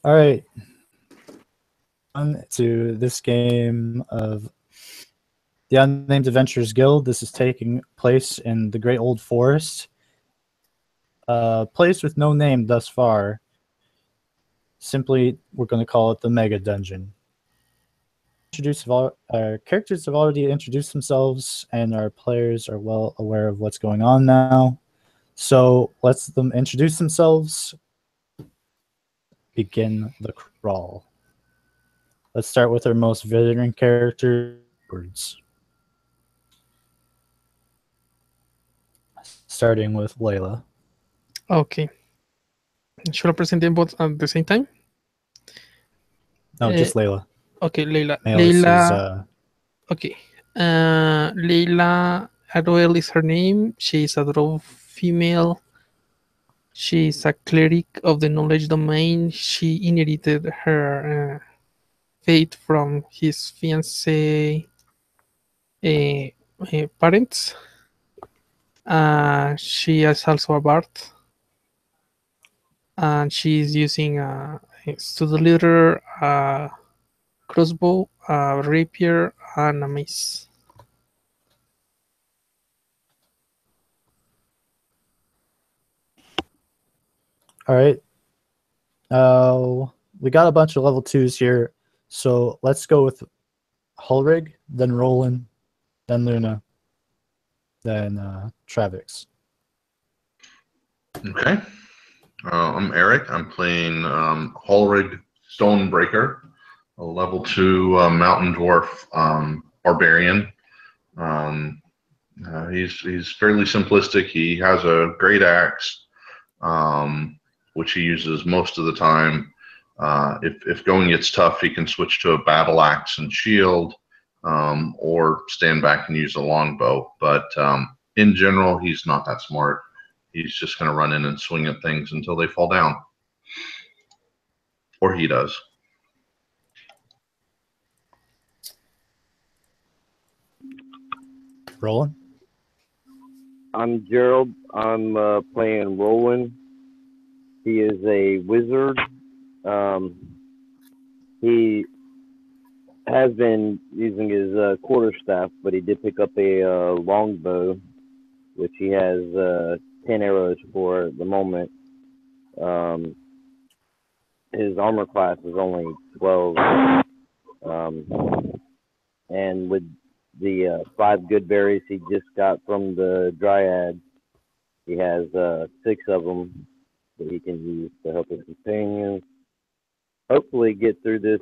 All right. On to this game of the Unnamed Adventurers Guild. This is taking place in the Great Old Forest. A place with no name thus far. Simply, we're going to call it the Mega Dungeon. Our characters have already introduced themselves, and our players are well aware of what's going on now. So let's them introduce themselves. Begin the crawl. Let's start with our most veteran character, Words. Starting with Layla. Okay. Should I present them both at the same time? No, just Layla. Okay, Layla. Melis Layla. Okay. Layla Aroel is her name. She is a dwarf female. She is a cleric of the knowledge domain. She inherited her fate from his fiancé parents. She is also a bard. And she is using a student leader, a crossbow, a rapier, and a mace. All right. We got a bunch of level 2s here. So let's go with Hulrig, then Roland, then Luna, then Travix. Okay. I'm Eric. I'm playing Hulrig Stonebreaker, a level 2 mountain dwarf barbarian. He's fairly simplistic. He has a great axe, which he uses most of the time. If going gets tough, he can switch to a battle axe and shield, or stand back and use a longbow. But in general, he's not that smart. He's just going to run in and swing at things until they fall down. Or he does. Roland? I'm Gerald. I'm playing Roland. He is a wizard. He has been using his quarterstaff, but he did pick up a longbow, which he has 10 arrows for at the moment. His armor class is only 12. And with the 5 good berries he just got from the dryad, he has 6 of them that he can use to help his companions. Hopefully get through this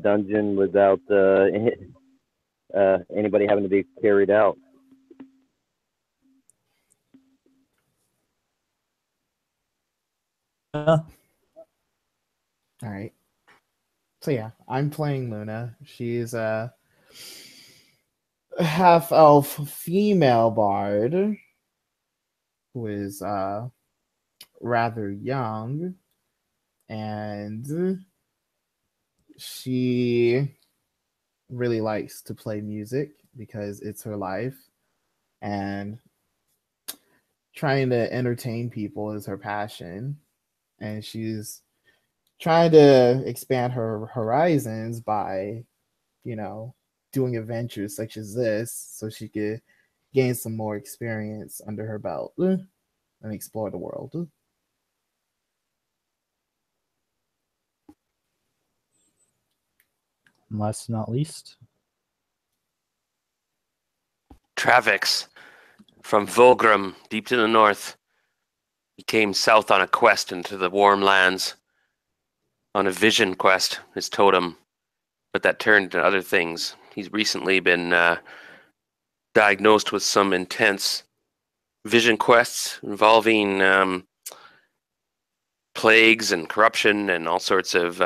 dungeon without anybody having to be carried out. All right. So yeah, I'm playing Luna. She's a half-elf female bard who is rather young, and she really likes to play music because it's her life, and trying to entertain people is her passion, and she's trying to expand her horizons by, doing adventures such as this so she could gain some more experience under her belt and explore the world. And last but not least, Travix from Volgrim, deep to the north. He came south on a quest into the warm lands. On a vision quest, his totem, but that turned to other things. He's recently been diagnosed with some intense vision quests involving plagues and corruption and all sorts of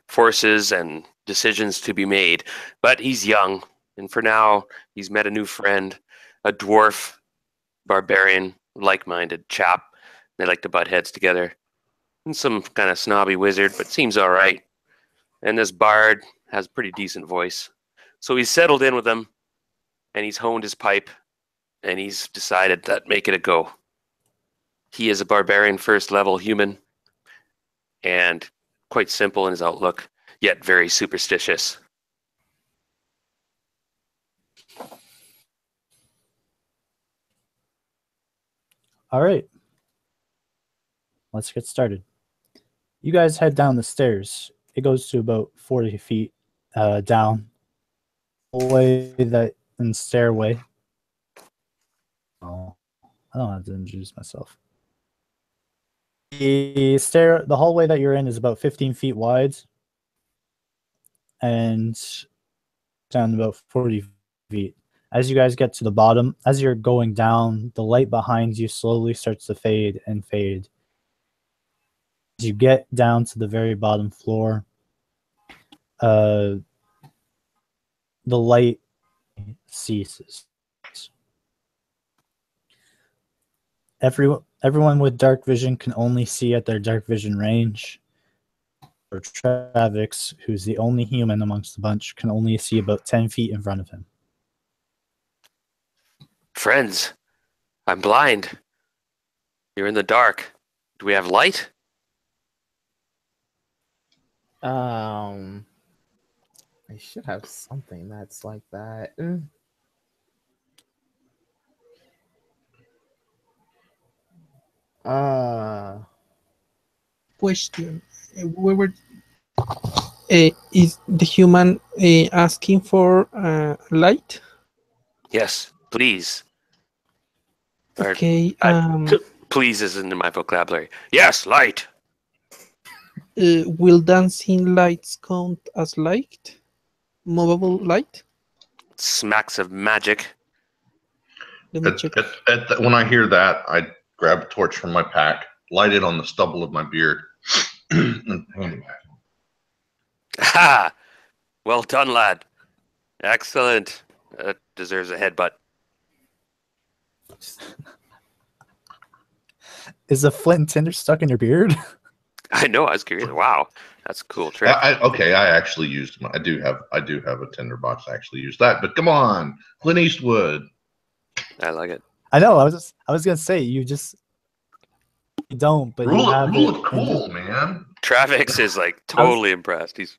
forces and decisions to be made. But he's young, and for now, he's met a new friend, a dwarf barbarian, like-minded chap. They like to butt heads together. And some kind of snobby wizard, but seems all right. And this bard has a pretty decent voice. So he's settled in with him, and he's honed his pipe, and he's decided that make it a go. He is a barbarian first level human, and quite simple in his outlook, yet very superstitious. All right. Let's get started. You guys head down the stairs. It goes to about 40 feet down. Hallway that and stairway. Oh, I don't have to introduce myself. The hallway that you're in is about 15 feet wide and down about 40 feet. As you guys get to the bottom, as you're going down, the light behind you slowly starts to fade and fade. As you get down to the very bottom floor, the light ceases. Everyone with dark vision can only see at their dark vision range. Or Travix, who's the only human amongst the bunch, can only see about 10 feet in front of him. Friends, I'm blind. You're in the dark. Do we have light? I should have something that's like that. Question. We were. Is the human asking for light? Yes, please. Or, Okay. please isn't in my vocabulary. Yes, light. Will dancing lights count as light? Movable light? Smacks of magic. Let me check. When I hear that, I grab a torch from my pack, light it on the stubble of my beard, and hand it back. Ha! Well done, lad. Excellent. Deserves a headbutt. Is a flint and tinder stuck in your beard? I know. I was curious. Wow, that's a cool trick. I actually used. I do have a tinderbox. I actually used that. But come on, Clint Eastwood. I like it. I know. I was gonna say you don't, but Rule you have it it. cool, man. Travix is like totally impressed. He's.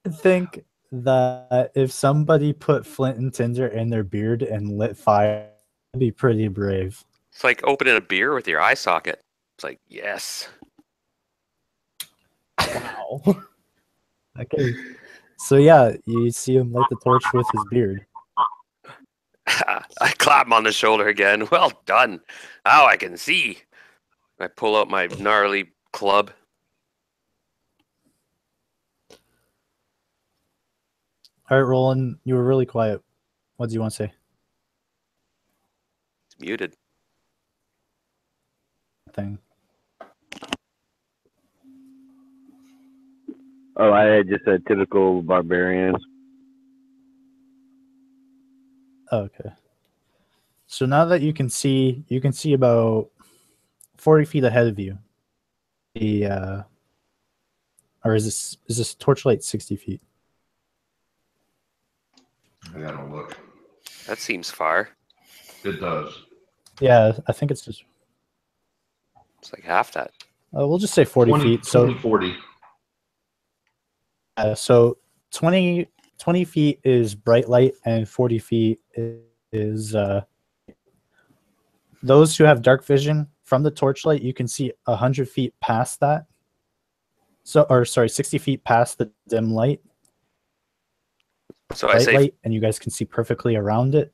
I think that if somebody put flint and tinder in their beard and lit fire, it'd be pretty brave. It's like opening a beer with your eye socket. It's like, yes. Wow. Okay. So yeah, you see him light the torch with his beard. I clap him on the shoulder again. Well done. Now I can see. I pull out my gnarly club. All right, Roland, you were really quiet. What do you want to say? It's muted. Thing. Oh, I had just said typical barbarians. Okay. So now that you can see about 40 feet ahead of you. Or is this torchlight 60 feet? I gotta look. That seems far. It does. Yeah, I think it's just. It's like half that. We'll just say 40 feet. So 40. So 20 feet is bright light, and 40 feet is those who have dark vision from the torchlight. You can see 100 feet past that. 60 feet past the dim light. So I say, light, and you guys can see perfectly around it.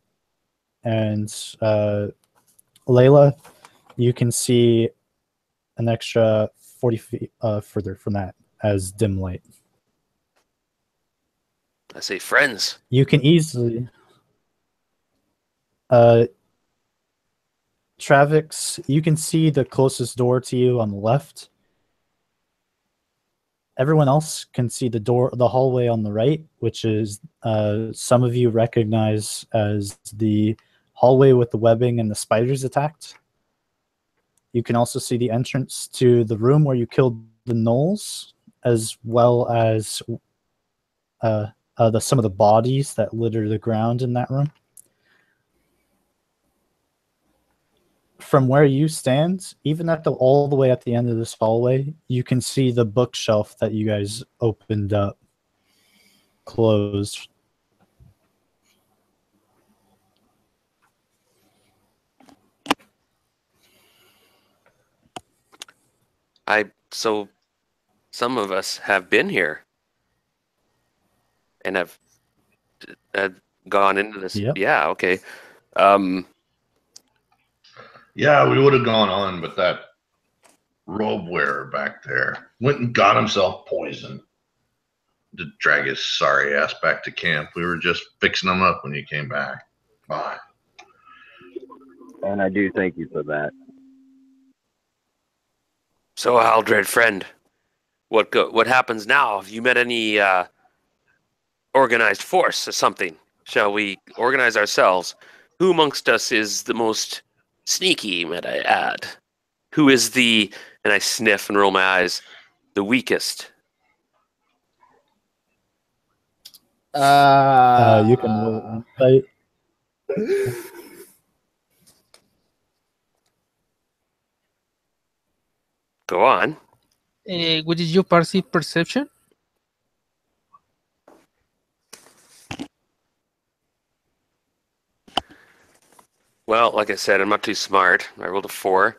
And Layla, you can see an extra 40 feet further from that as dim light. I say, friends. You can easily Travix, you can see the closest door to you on the left. Everyone else can see the hallway on the right, which is some of you recognize as the hallway with the webbing and the spiders attacked. You can also see the entrance to the room where you killed the gnolls, as well as some of the bodies that litter the ground in that room. from where you stand, even at the all the way at the end of this hallway, you can see the bookshelf that you guys opened up closed. So some of us have been here and have gone into this. Yep. Yeah, okay. Yeah, we would have gone on, but that robe wearer back there went and got himself poisoned to drag his sorry ass back to camp. We were just fixing him up when you came back. Bye. And I do thank you for that. So, Haldred, friend, what happens now? Have you met any organized force or something? Shall we organize ourselves? Who amongst us is the most sneaky, might I add? Who is the, and I sniff and roll my eyes, the weakest? You can roll insight. Go on. What is your passive perception? Well, like I said, I'm not too smart. I rolled a 4.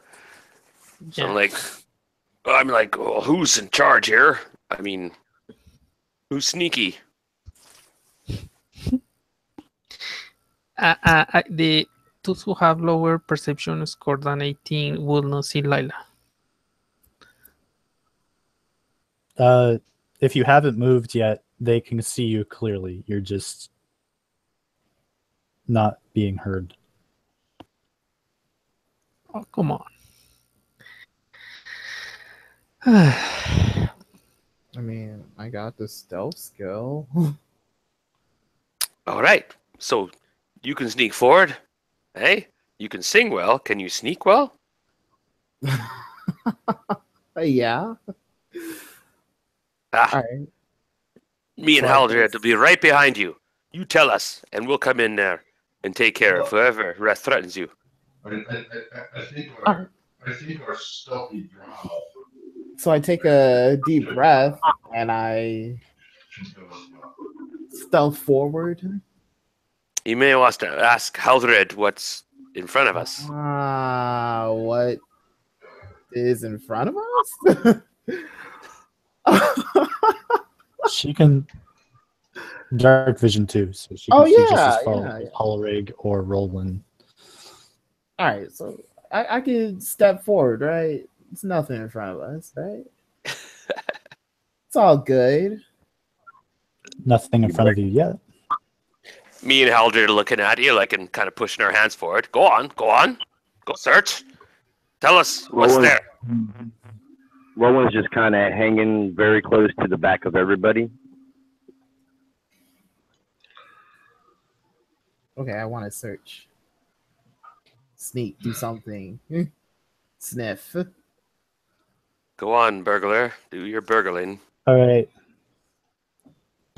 So Yeah. I'm like, well, who's in charge here? I mean, who's sneaky? Those who have lower perception score than 18 will not see Lila. If you haven't moved yet, they can see you clearly. You're just not being heard. Oh, come on. I mean, I got the stealth skill. All right. So you can sneak forward. Hey, you can sing well. Can you sneak well? Yeah. Ah, All right. me and So I Haldred guess- will be right behind you. You tell us, and we'll come in there and take care of whoever threatens you. I think our stealthy drow So I take a deep breath and I stealth forward. You may want to ask Haldred what's in front of us. What is in front of us? She can dark vision too, so she Oh, can see just yeah, as far yeah, as yeah. Holrig or Roland. All right, so I can step forward, right? It's nothing in front of us, right? It's all good. Nothing in front of you yet. Me and Haldred are looking at you like and kind of pushing our hands forward. Go on. Go search. Tell us what's Roland- there. Roland's just kind of hanging very close to the back of everybody. Okay, I want to search. Sneak, do something. Sniff. Go on, burglar. Do your burgling. All right.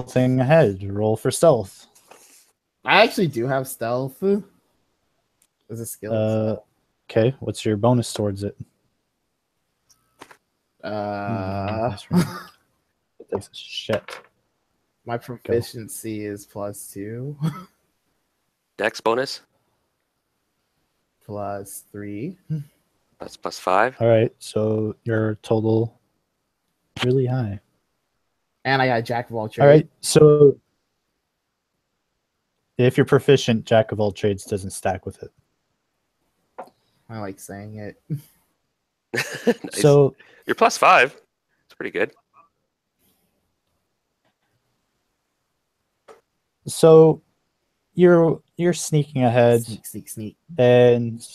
Thing ahead. Roll for stealth. I actually do have stealth. As a skill. Okay. What's your bonus towards it? That's Piece of shit. My proficiency is +2. Dex bonus. +3. That's +5. All right. So your total really high. And I got Jack of all trades. All right. So if you're proficient, Jack of all trades doesn't stack with it. I like saying it. Nice. So You're +5. It's pretty good. So you're sneaking ahead, Sneak. and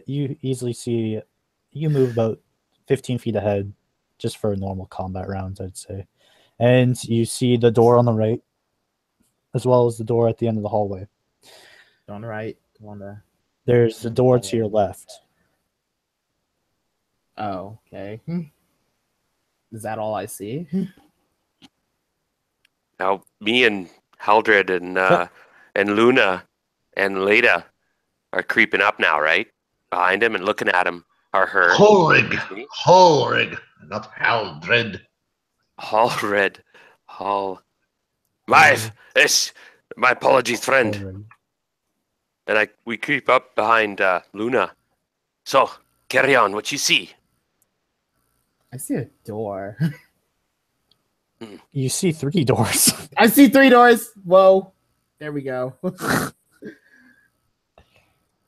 you easily see you move about 15 feet ahead, just for a normal combat round, I'd say, and you see the door on the right, as well as the door at the end of the hallway. On the right. On the. There's the door to your left. Oh, okay. Is that all I see? Now, me and Haldred and Luna and Leda are creeping up now, right? Behind him and looking at him are her. Holrig, not Haldred. Hallred. Hall. My apologies, friend. Already. And we creep up behind Luna. So, carry on, what you see. I see a door. You see 3 doors. I see 3 doors. Whoa. There we go.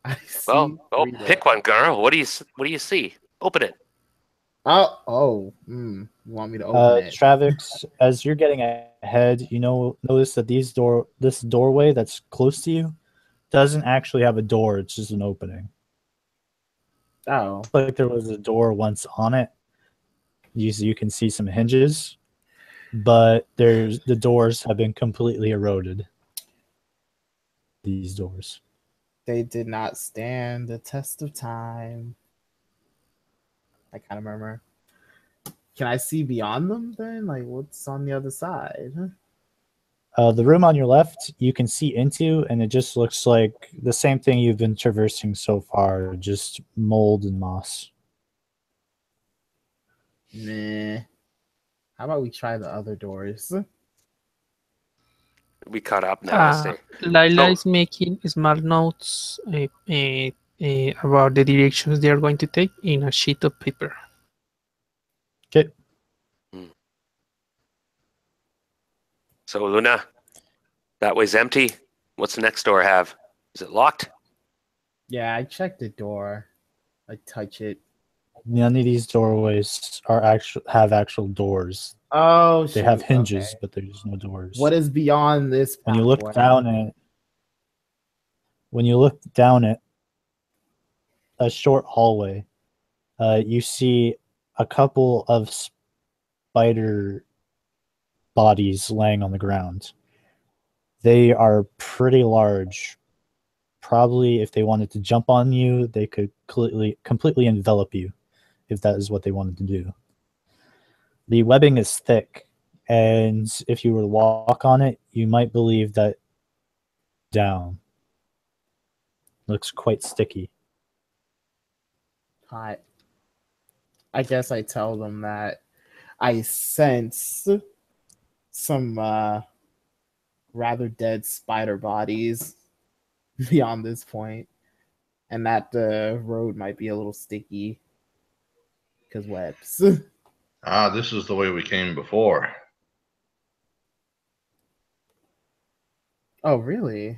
I see Well, three pick doors. one, girl. What do you see? Open it. You want me to open it? Travix, as you're getting ahead, notice that this doorway that's close to you doesn't actually have a door. It's just an opening. Oh, Looks like there was a door once on it. You can see some hinges, but the doors have been completely eroded. These doors. they did not stand the test of time. I kind of murmur. Can I see beyond them then? Like, what's on the other side? The room on your left, you can see into, and it just looks like the same thing you've been traversing so far, just mold and moss. Nah. How about we try the other doors? We caught up now. Lila is making small notes about the directions they are going to take in a sheet of paper. Okay. So, Luna, that way's empty. What's the next door have? Is it locked? Yeah, I checked the door. I touch it. None of these doorways have actual doors. Oh, They have shoot, hinges, okay. but there's no doors. What is beyond this when you look pathway? down it, a short hallway, you see a couple of spider bodies laying on the ground. They are pretty large. Probably if they wanted to jump on you, they could completely envelop you if that is what they wanted to do. The webbing is thick, and if you were to walk on it, you might believe that down. Looks quite sticky. Hot. I guess I tell them that I sense some rather dead spider bodies beyond this point, and that the road might be a little sticky because webs. This is the way we came before. Oh, really?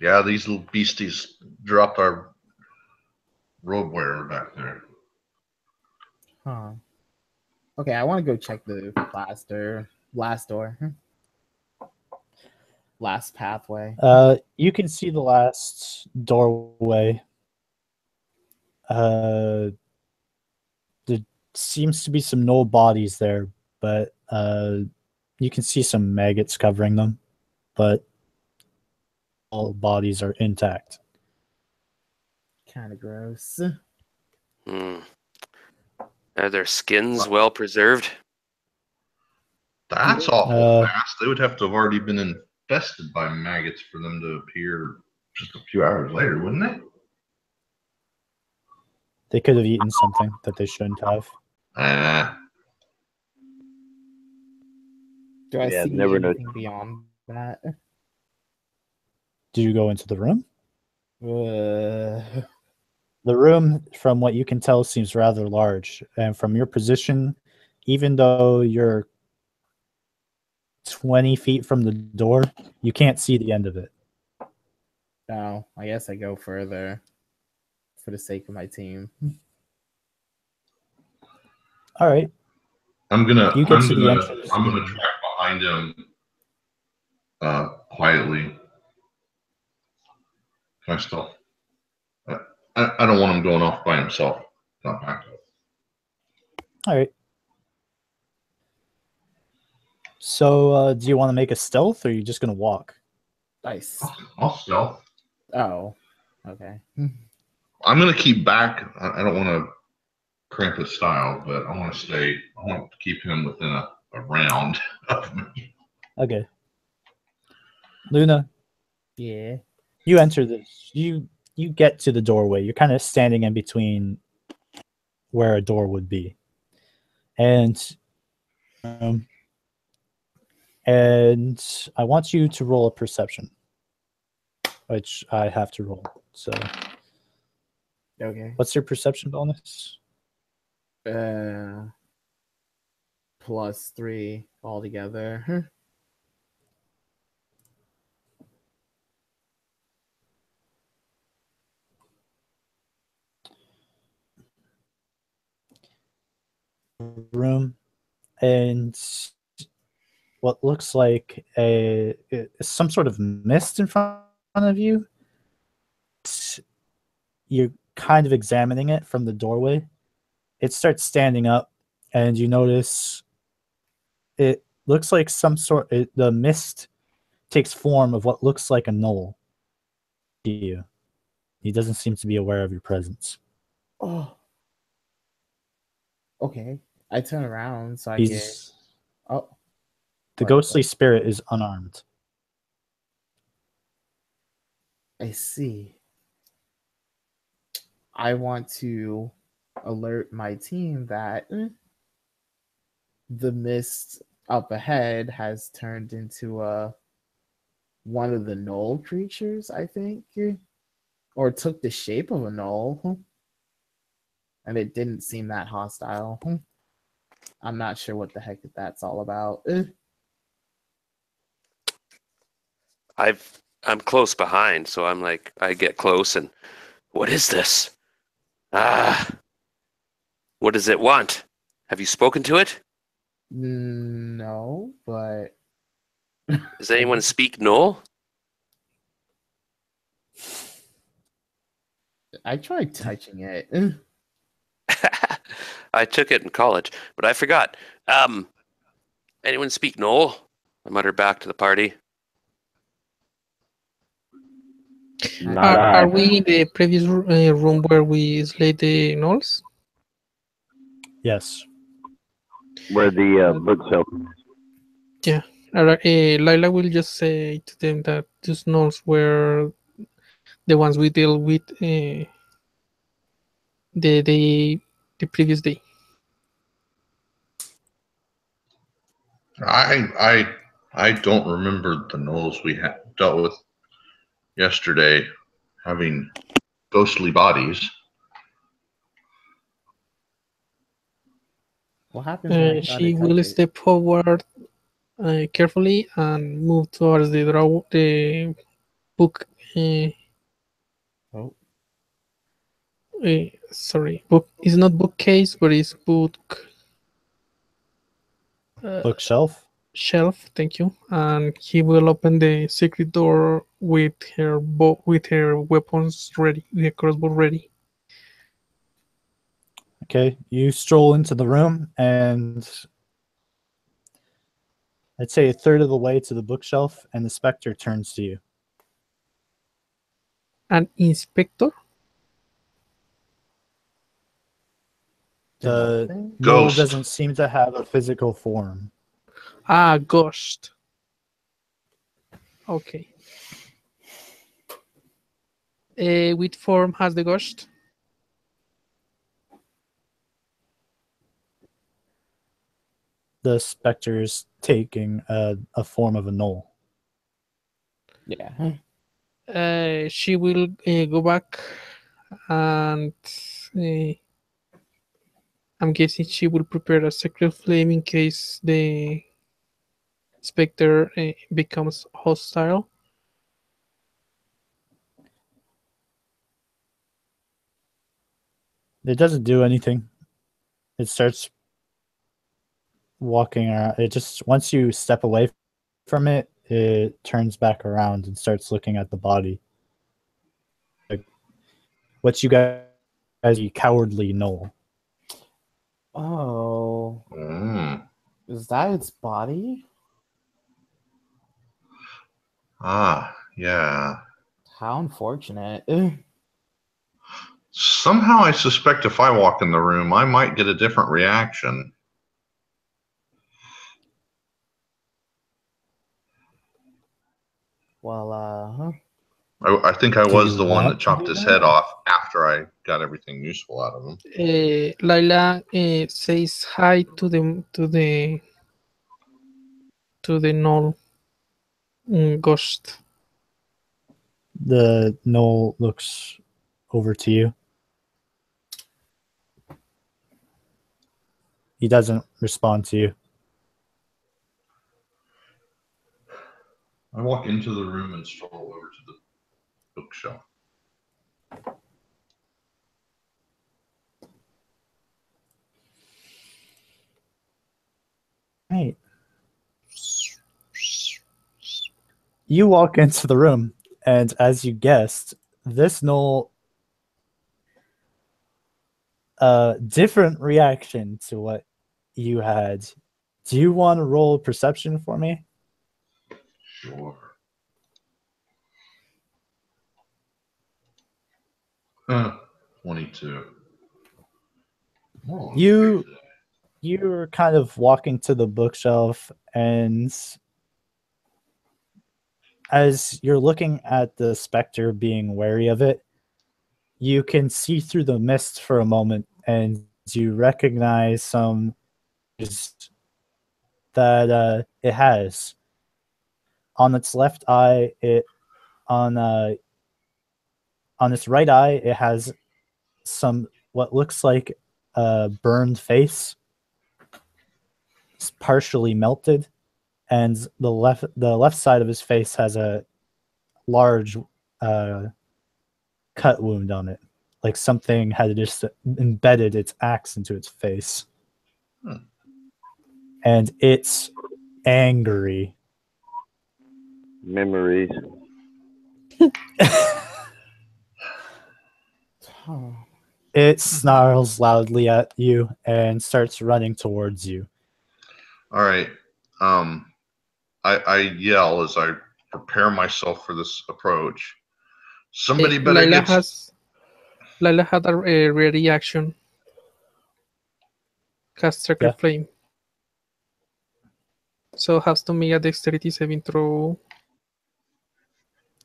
Yeah, these little beasties dropped our road wearer back there. Huh. Okay, I want to go check the last door. Last pathway. You can see the last doorway. There seems to be some no bodies there, but you can see some maggots covering them, but all bodies are intact. Kind of gross. Are their skins well preserved? That's awful fast. They would have to have already been infested by maggots for them to appear just a few hours later, wouldn't they? They could have eaten something that they shouldn't have. Do I see never know. anything beyond that? Do you go into the room? The room, from what you can tell, seems rather large. And from your position, even though you're 20 feet from the door, you can't see the end of it. No, I guess I go further for the sake of my team. All right. I'm gonna You get to the entrance. I'm gonna track behind him quietly. Can I still? I don't want him going off by himself. Not back up. All right. So, do you want to make a stealth, or are you just gonna walk? Nice. I'll stealth. Oh, okay. I'm gonna keep back. I don't want to cramp his style, but I want to keep him within a round of me. Okay. Luna, Yeah. You enter this. You get to the doorway. You're kind of standing in between where a door would be, and I want you to roll a perception, which I have to roll. So, Okay. what's your perception bonus? +3 altogether. Room, and what looks like some sort of mist in front of you. You're kind of examining it from the doorway. It starts standing up, and you notice it looks like the mist takes form of what looks like a gnoll to you. He doesn't seem to be aware of your presence. Oh. Okay. I turn around so I get. He's Oh. the What? ghostly spirit is unarmed. I see. I want to alert my team that the mist up ahead has turned into one of the gnoll creatures, I think, or took the shape of a gnoll, and it didn't seem that hostile. I'm not sure what the heck that's all about. I'm close behind, so I'm like, I get close and, what is this? Ah, what does it want? Have you spoken to it? No, but Does anyone speak Knoll? I tried touching it. I took it in college, but I forgot. Anyone speak Knoll? I mutter back to the party. Not Are I. we in the previous room where we slayed the gnolls? Yes. Where the bookshelf. Yeah. Lila will just say to them that those gnolls were the ones we dealt with the previous day. I don't remember the gnolls we dealt with yesterday having ghostly bodies. What happens when I try She to will touch it? step forward carefully and move towards the book. Oh, Sorry, book. It's not bookcase, but it's book Bookshelf. shelf. Thank you. And he will open the secret door with her with her weapons ready, with her crossbow ready. Okay, you stroll into the room, and I'd say a third of the way to the bookshelf, and the specter turns to you. An inspector. The nothing? gnoll Ghost. doesn't seem to have a physical form. Ah, ghost. Okay. Which form has the ghost? The specter's taking a form of a gnoll. Yeah. She will go back and I'm guessing she will prepare a secret flame in case the specter becomes hostile. It doesn't do anything. It starts walking around. It just, once you step away from it, it turns back around and starts looking at the body. Like, what you guys, you cowardly gnoll. Oh, Mm. is that its body? Ah, yeah. How unfortunate. Somehow I suspect if I walk in the room, I might get a different reaction. Well, I think I Do was you the one that want to chopped do his that? head off after I got everything useful out of him. Laila says hi to the null ghost. The Noel looks over to you. He doesn't respond to you. I walk into the room and stroll over to the bookshelf. Right. You walk into the room, and as you guessed, this Noel different reaction to what you had. Do you want to roll perception for me? Sure. 22. Oh, You're kind of walking to the bookshelf, and as you're looking at the specter being wary of it, you can see through the mist for a moment, and you recognize some that it has. On its left eye, on its right eye, it has some what looks like a burned face. It's partially melted, and the left side of his face has a large cut wound on it, like something had just embedded its axe into its face. And it's angry. Memories. Oh, It snarls loudly at you and starts running towards you. All right. I yell as I prepare myself for this approach. Somebody better Laila had a ready action. Cast Sacred Yeah. Flame. So has to make a dexterity saving throw.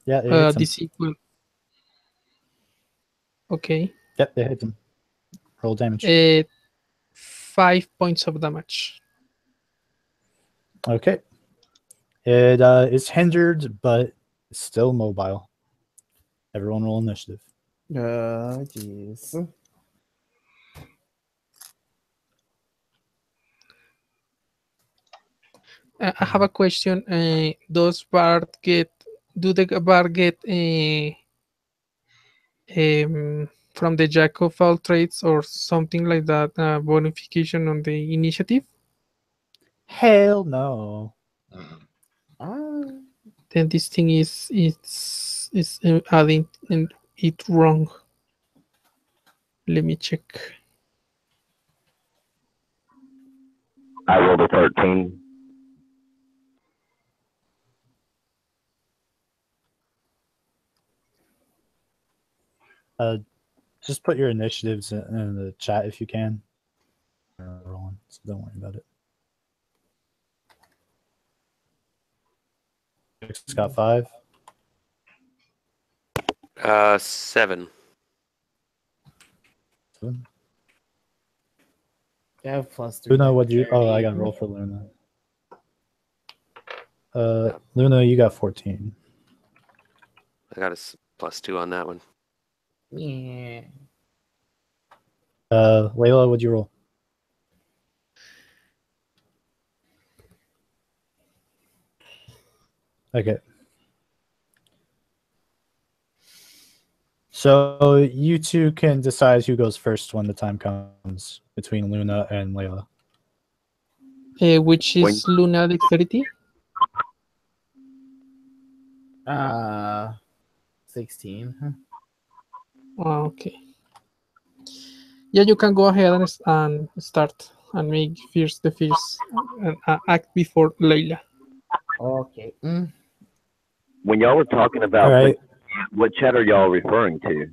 Yeah, it hits him. DC equal. Okay. Yep, it hits him. Roll damage. 5 points of damage. Okay. It is hindered, but still mobile. Everyone roll initiative. jeez. I have a question. Does Bard get? Do the Bard get from the Jack of all trades or something like that bonification on the initiative? Hell no. Then this thing is adding it wrong. Let me check. I rolled a 13. Just put your initiatives in the chat if you can. Rolling, so don't worry about it. It's got 5. 7. 7. You have +3. Luna, what do you? Oh, I got to roll for Luna. Luna, you got 14. I got a +2 on that one. Yeah. Layla, what'd you roll? Okay. So you two can decide who goes first when the time comes between Luna and Layla. Which is Luna dexterity? 16. Okay. Yeah, you can go ahead and start and make the first act before Layla. Okay. When y'all were talking about All right. what chat are y'all referring to?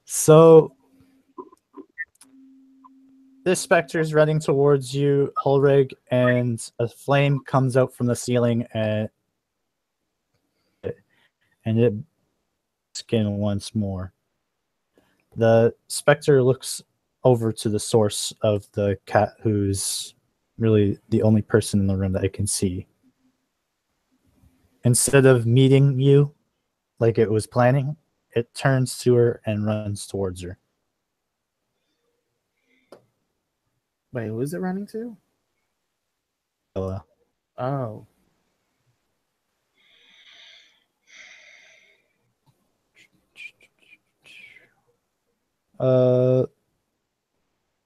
So this specter is running towards you, Hulrig, and a flame comes out from the ceiling and and it skin once more. The specter looks over to the source of the cat, who's really the only person in the room that it can see. Instead of meeting you like it was planning, it turns to her and runs towards her. Wait, who is it running to? So, Oh. uh,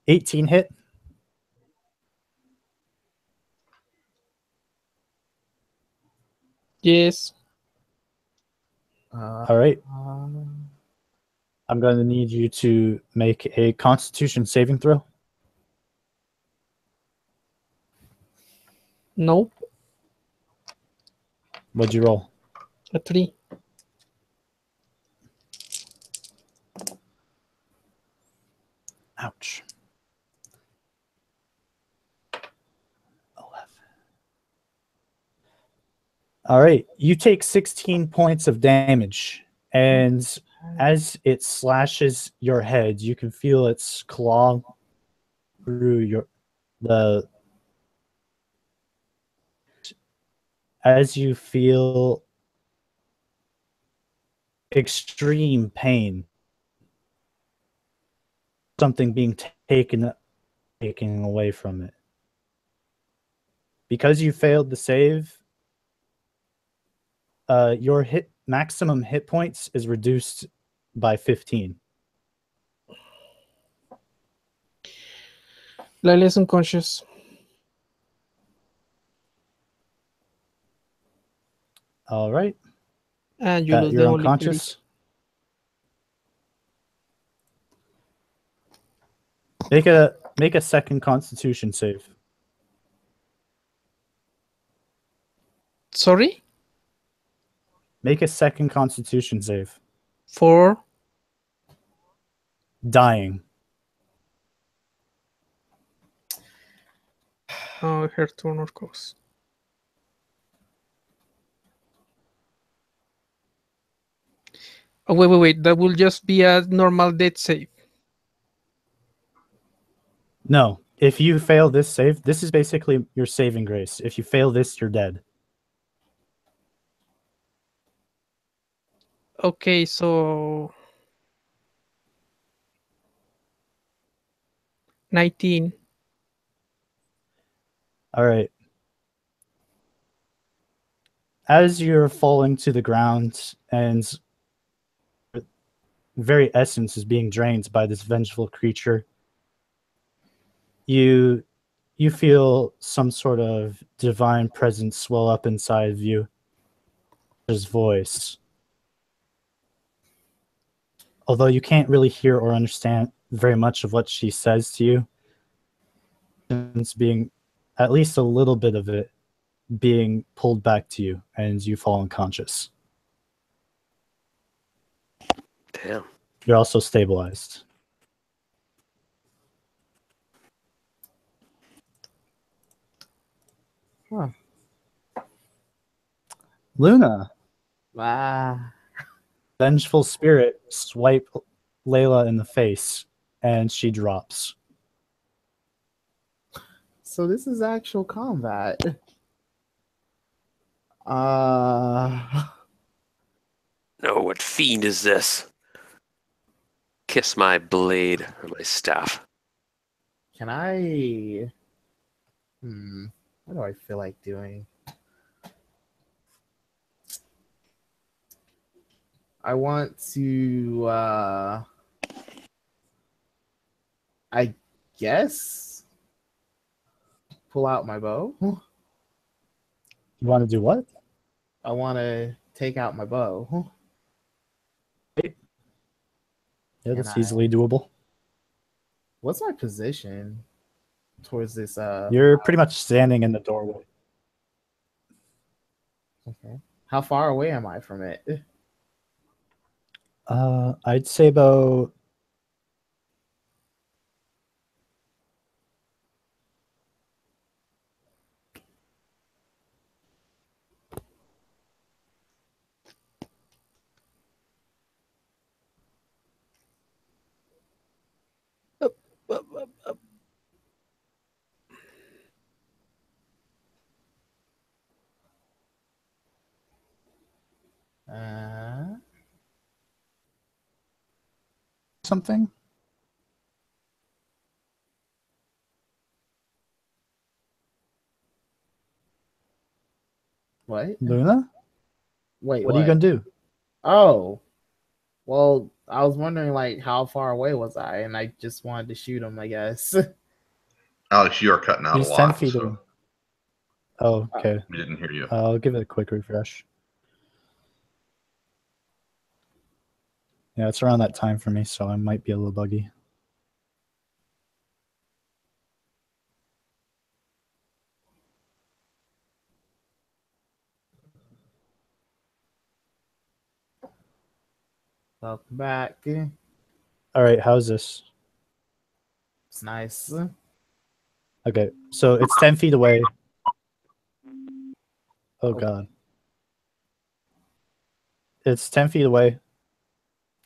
18 hit. Yes. Uh, All right. um, I'm going to need you to make a Constitution saving throw. Nope. What'd you roll? A 3. Ouch. 11. All right. You take 16 points of damage, and as it slashes your head, you can feel its claw through the as you feel extreme pain, something being taken away from it. Because you failed the save, your maximum hit points is reduced by 15. Lyle is unconscious. All right. And you lose the You're only unconscious. Make a second Constitution save. Sorry? Make a second Constitution save. For Dying. her turn, of course. Oh, wait. That will just be a normal death save. No. If you fail this save, this is basically your saving grace. If you fail this, you're dead. Okay, so 19. All right. As you're falling to the ground and very essence is being drained by this vengeful creature, you feel some sort of divine presence swell up inside of you. His voice. Although you can't really hear or understand very much of what she says to you, it's being at least a little bit of it being pulled back to you, and you fall unconscious. Damn. You're also stabilized. Huh. Luna, Ah. vengeful spirit, swipe Layla in the face, and she drops. So this is actual combat. No, what fiend is this? Kiss my blade or my staff. Can I? What do I feel like doing? I want to. I guess pull out my bow. You want to do what? I want to take out my bow. Yeah, that's easily doable. What's my position towards this? You're pretty much standing in the doorway. Okay. How far away am I from it? I'd say about something? What? Luna? Wait, What are you gonna do? Oh, well, I was wondering like how far away was I, and I just wanted to shoot him, I guess. Alex, you are cutting out He's a 10 lot, feet so away. Oh, okay. we didn't hear you. I'll give it a quick refresh. Yeah, it's around that time for me, so I might be a little buggy. Welcome back. All right, how's this? It's nice. Okay, so it's 10 feet away. Oh, God. It's 10 feet away.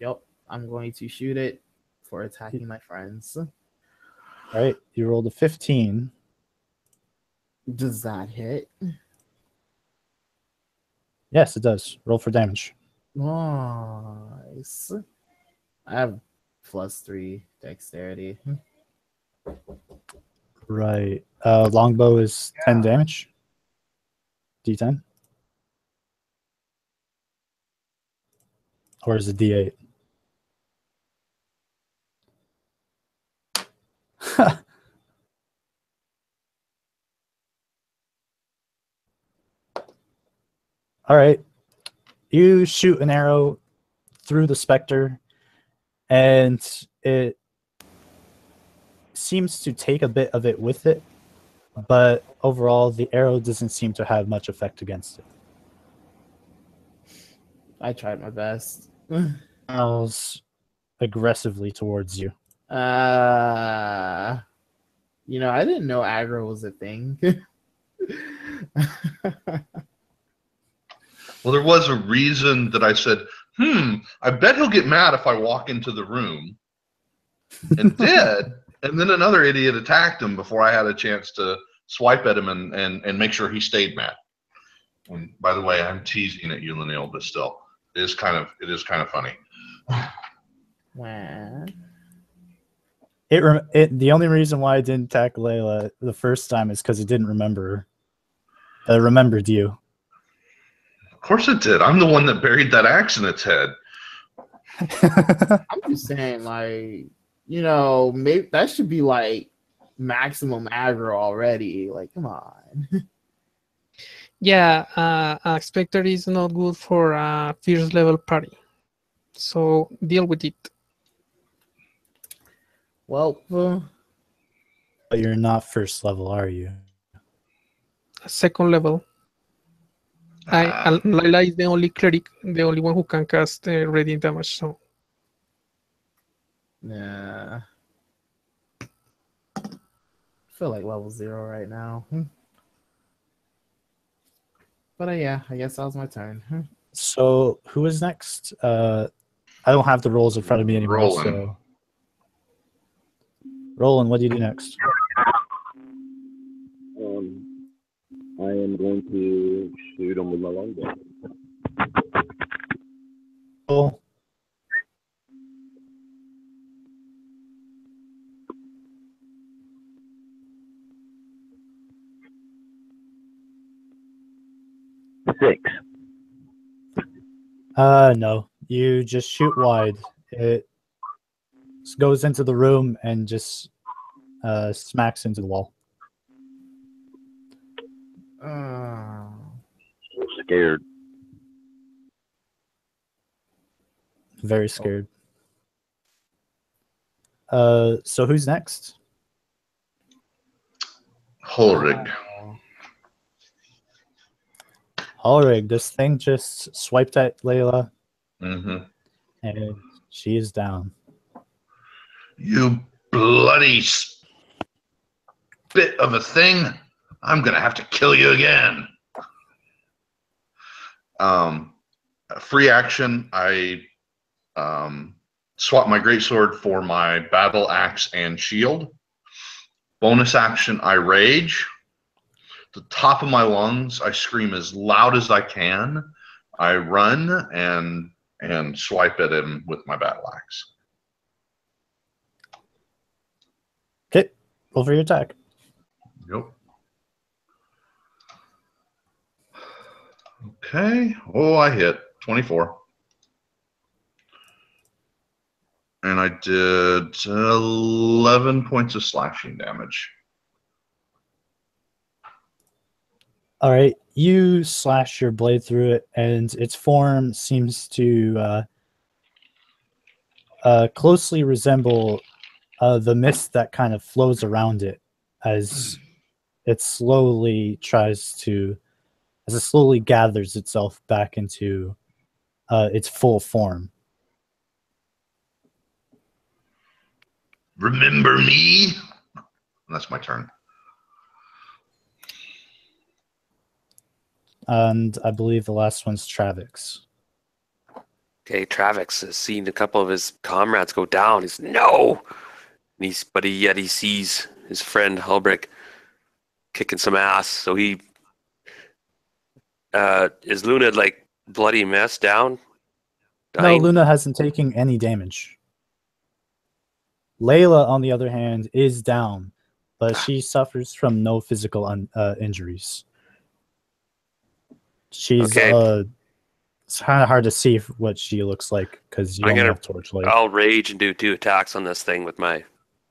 Yep, I'm going to shoot it for attacking my friends. All right, you rolled a 15. Does that hit? Yes, it does. Roll for damage. Nice. I have +3 dexterity. Right. Longbow is 10 damage. D10. Or is it D8? All right. You shoot an arrow through the specter, and it seems to take a bit of it with it, but overall, the arrow doesn't seem to have much effect against it. I tried my best. Smells aggressively towards you. I didn't know aggro was a thing. Well, there was a reason that I said, I bet he'll get mad if I walk into the room. And did. And then another idiot attacked him before I had a chance to swipe at him and make sure he stayed mad. And by the way, I'm teasing at you, Linnell, but still, it is kind of funny. Wow. The only reason why I didn't attack Layla the first time is because it didn't remember. It remembered you. Of course it did. I'm the one that buried that axe in its head. I'm just saying, like, maybe that should be like maximum aggro already. Like, come on. Yeah, Spectre is not good for a first level party. So deal with it. Well, But you're not first level, are you? Second level. Lila is the only cleric, the only one who can cast radiant damage. So yeah. I feel like level 0 right now. But yeah, I guess that was my turn. So who is next? I don't have the rolls in front of me anymore. Roland. So Roland, what do you do next? I am going to shoot him with my longbow. Roll. Six. No. You just shoot wide. It goes into the room and just smacks into the wall. Scared. Very scared. So who's next? Holrig. Ulrig, this thing just swiped at Layla, Mm-hmm. and she is down. You bloody spit of a thing. I'm going to have to kill you again. Free action, I swap my greatsword for my battle axe and shield. Bonus action, I rage. The top of my lungs, I scream as loud as I can. I run and swipe at him with my battle axe. Roll for your attack. Yep. Okay. Oh, I hit 24. And I did 11 points of slashing damage. All right, you slash your blade through it, and its form seems to closely resemble the mist that kind of flows around it as it slowly gathers itself back into its full form. Remember me? That's my turn. And I believe the last one's Travix. Okay, Travix has seen a couple of his comrades go down. He's no, and yet he sees his friend Hulbrick kicking some ass. So he is Luna like bloody mess down. Dying? No, Luna hasn't taken any damage. Layla, on the other hand, is down, but she suffers from no physical injuries. She's Okay. it's kind of hard to see what she looks like because you I'm only gonna- have torchlight. I'll rage and do 2 attacks on this thing with my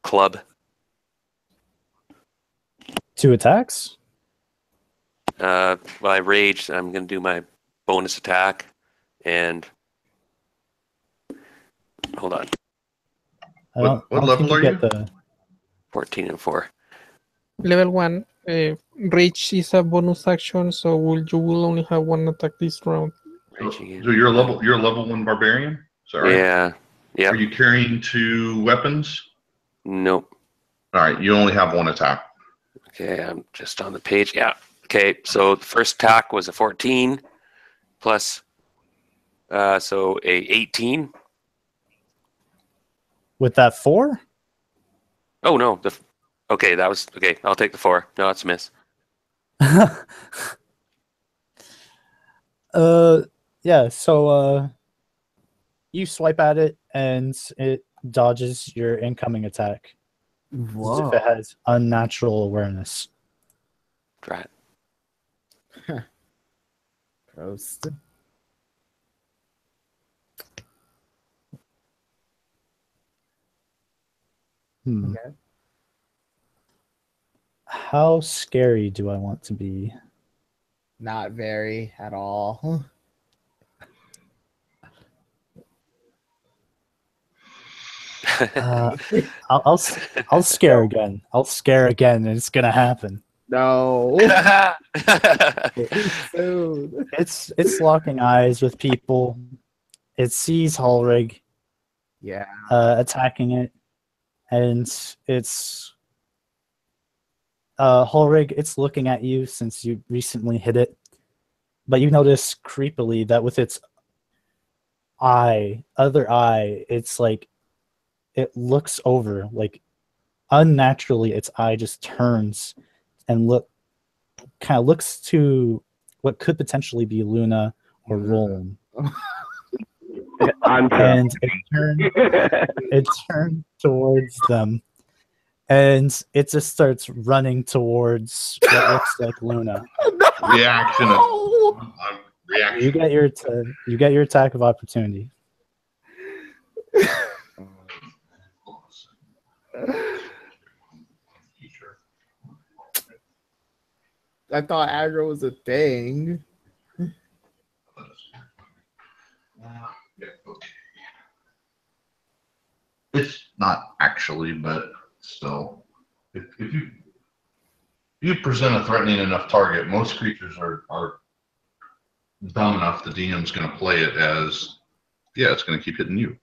club. 2 attacks? Well, I raged. I'm gonna do my bonus attack, and hold on, What I don't level think are get you? the 14 and 4. Level 1. Rage is a bonus action, so you will only have 1 attack this round. Raging. So you're a level 1 barbarian? Is that right? Yeah. Yeah. Are you carrying 2 weapons? Nope. All right, you only have 1 attack. Okay, I'm just on the page. Yeah. Okay, so the first attack was a 14 plus, so a 18. with that 4? Oh no, okay, that was okay. I'll take the 4. No, that's a miss. Yeah, so you swipe at it and it dodges your incoming attack as Whoa. if it has unnatural awareness. Right. Roast. Okay. How scary do I want to be? Not very at all. I'll scare again. I'll scare again, and it's gonna happen. No. Soon. It's locking eyes with people. It sees Hulrig Yeah. attacking it, and it's Hulrig. It's looking at you since you recently hit it, but you notice creepily that with its other eye, it's like it looks over, like unnaturally. Its eye just turns and looks to what could potentially be Luna or Roland. I'm And it turned towards them, and it just starts running towards what looks like Luna. Reaction. Reaction. You get your attack of opportunity. I thought aggro was a thing. Yeah, okay. It's not actually, but still, if you present a threatening enough target, most creatures are dumb enough. The DM's going to play it as, yeah, it's going to keep hitting you.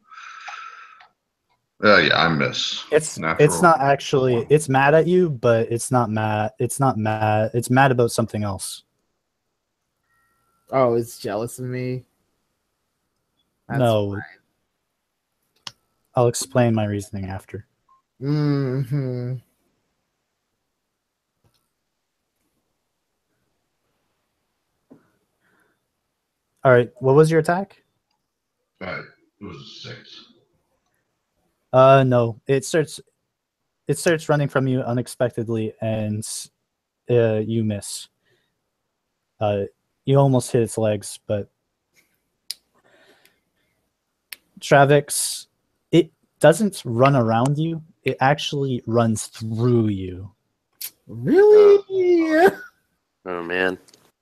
Yeah, I miss. It's Natural. not actually. It's mad at you, but it's not mad. It's not mad. It's mad about something else. Oh, it's jealous of me. That's No. fine. I'll explain my reasoning after. Mm-hmm. All right. What was your attack? It was a 6. No. It it starts running from you unexpectedly, and you miss. You almost hit its legs, but Travix, it doesn't run around you. It actually runs through you. Really? Oh man.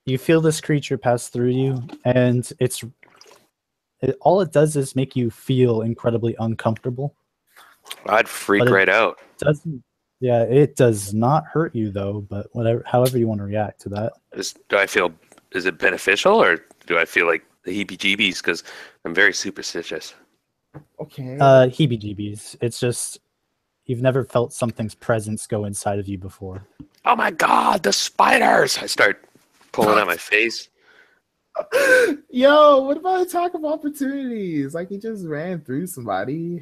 You feel this creature pass through you, and all it does is make you feel incredibly uncomfortable. I'd freak But it right out. doesn't. Yeah, it does not hurt you though. But however you want to react to that. Is it beneficial, or do I feel like the heebie-jeebies because I'm very superstitious? Okay. Heebie-jeebies. It's just you've never felt something's presence go inside of you before. Oh my god, the spiders! I start pulling out my face. Yo, what about attack of opportunities? Like he just ran through somebody.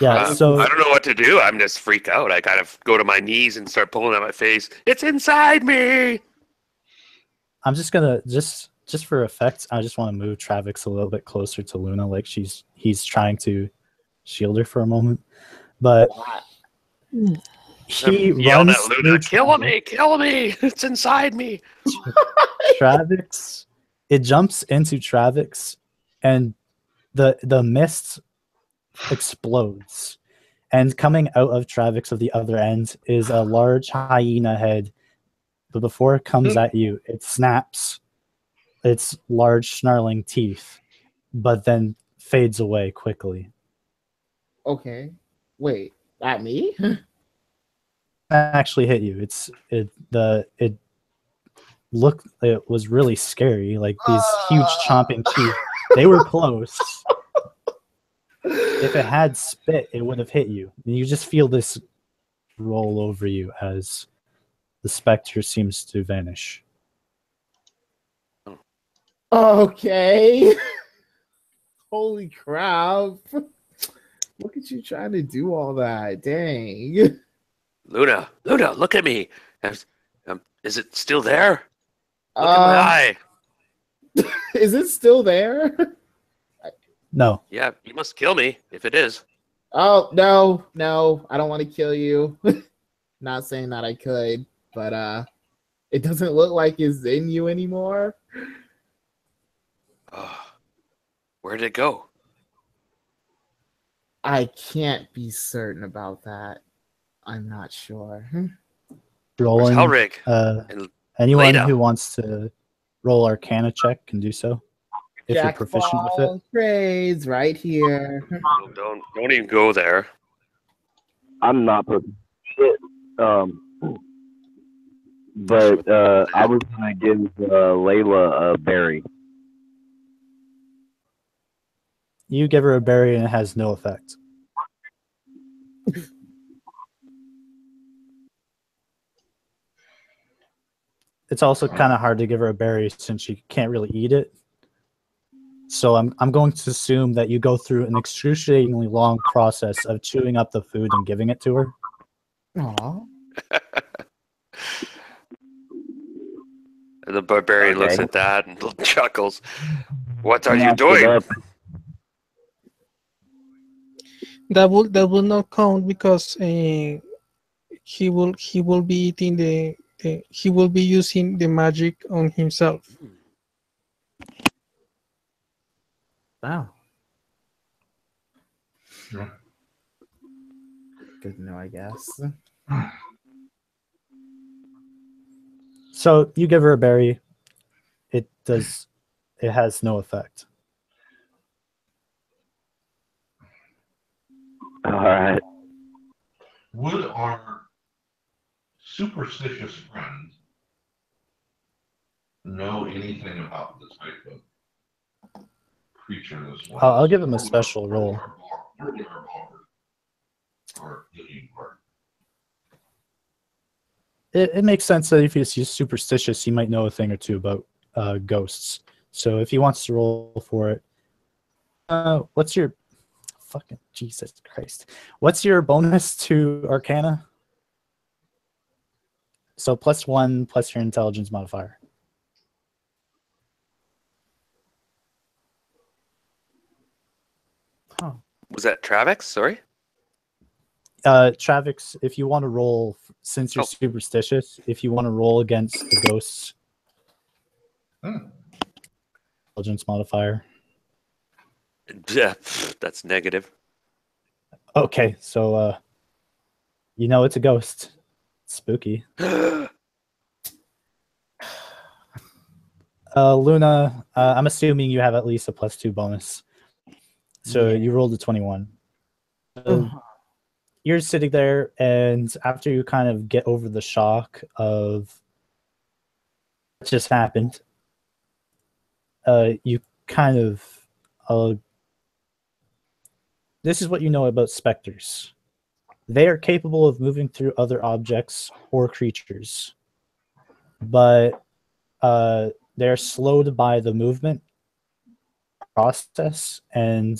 Yeah, so I don't know what to do. I'm just freak out. I kind of go to my knees and start pulling out my face. It's inside me. I'm just gonna just for effect, I just want to move Travix a little bit closer to Luna, like he's trying to shield her for a moment. But he I'm yelling runs at Luna, through kill me, kill me. It's inside me. Travix. It jumps into Travix, and the mist explodes. And coming out of Travix of the other end is a large hyena head. But before it comes at you, it snaps its large snarling teeth, but then fades away quickly. Okay. Wait, at me? Actually hit you. It was really scary. Like these huge chomping teeth. They were close. If it had spit, it would have hit you. And you just feel this roll over you as the specter seems to vanish. Okay. Holy crap. Look at you trying to do all that. Dang. Luna, look at me. Is it still there? Look in my eye. Is it still there? No. Yeah, you must kill me if it is. Oh, no. I don't want to kill you. Not saying that I could, but it doesn't look like it's in you anymore. Where did it go? I can't be certain about that. I'm not sure. Rolling. Where's Helrig? And Anyone Leda? who wants to roll Arcana check can do so. If you're proficient with it. Trades right here. Don't even go there. I'm not shit. But I was gonna give Layla a berry. You give her a berry and it has no effect. It's also kind of hard to give her a berry since she can't really eat it. So I'm going to assume that you go through an excruciatingly long process of chewing up the food and giving it to her. Aw. The barbarian looks Okay. at that and chuckles. What are you doing? That will not count because he will be eating he will be using the magic on himself. Wow. Yeah. Good to know, I guess. So you give her a berry. It has no effect. All right. Would our superstitious friend know anything about the type of creature this was? I'll give him a special roll. It makes sense that if he's superstitious, he might know a thing or two about ghosts. So if he wants to roll for it, what's your fucking Jesus Christ? What's your bonus to Arcana? So +1 plus your intelligence modifier. Huh. Was that Travix? Sorry. Travix, if you want to roll, since you're Oh. superstitious, if you want to roll against the ghosts intelligence modifier. Yeah, that's negative. Okay, so you know it's a ghost. It's spooky. Luna, I'm assuming you have at least a +2 bonus. So Yeah. you rolled a 21. You're sitting there, and after you kind of get over the shock of what just happened, you kind of this is what you know about specters. They are capable of moving through other objects or creatures, but they're slowed by the movement process and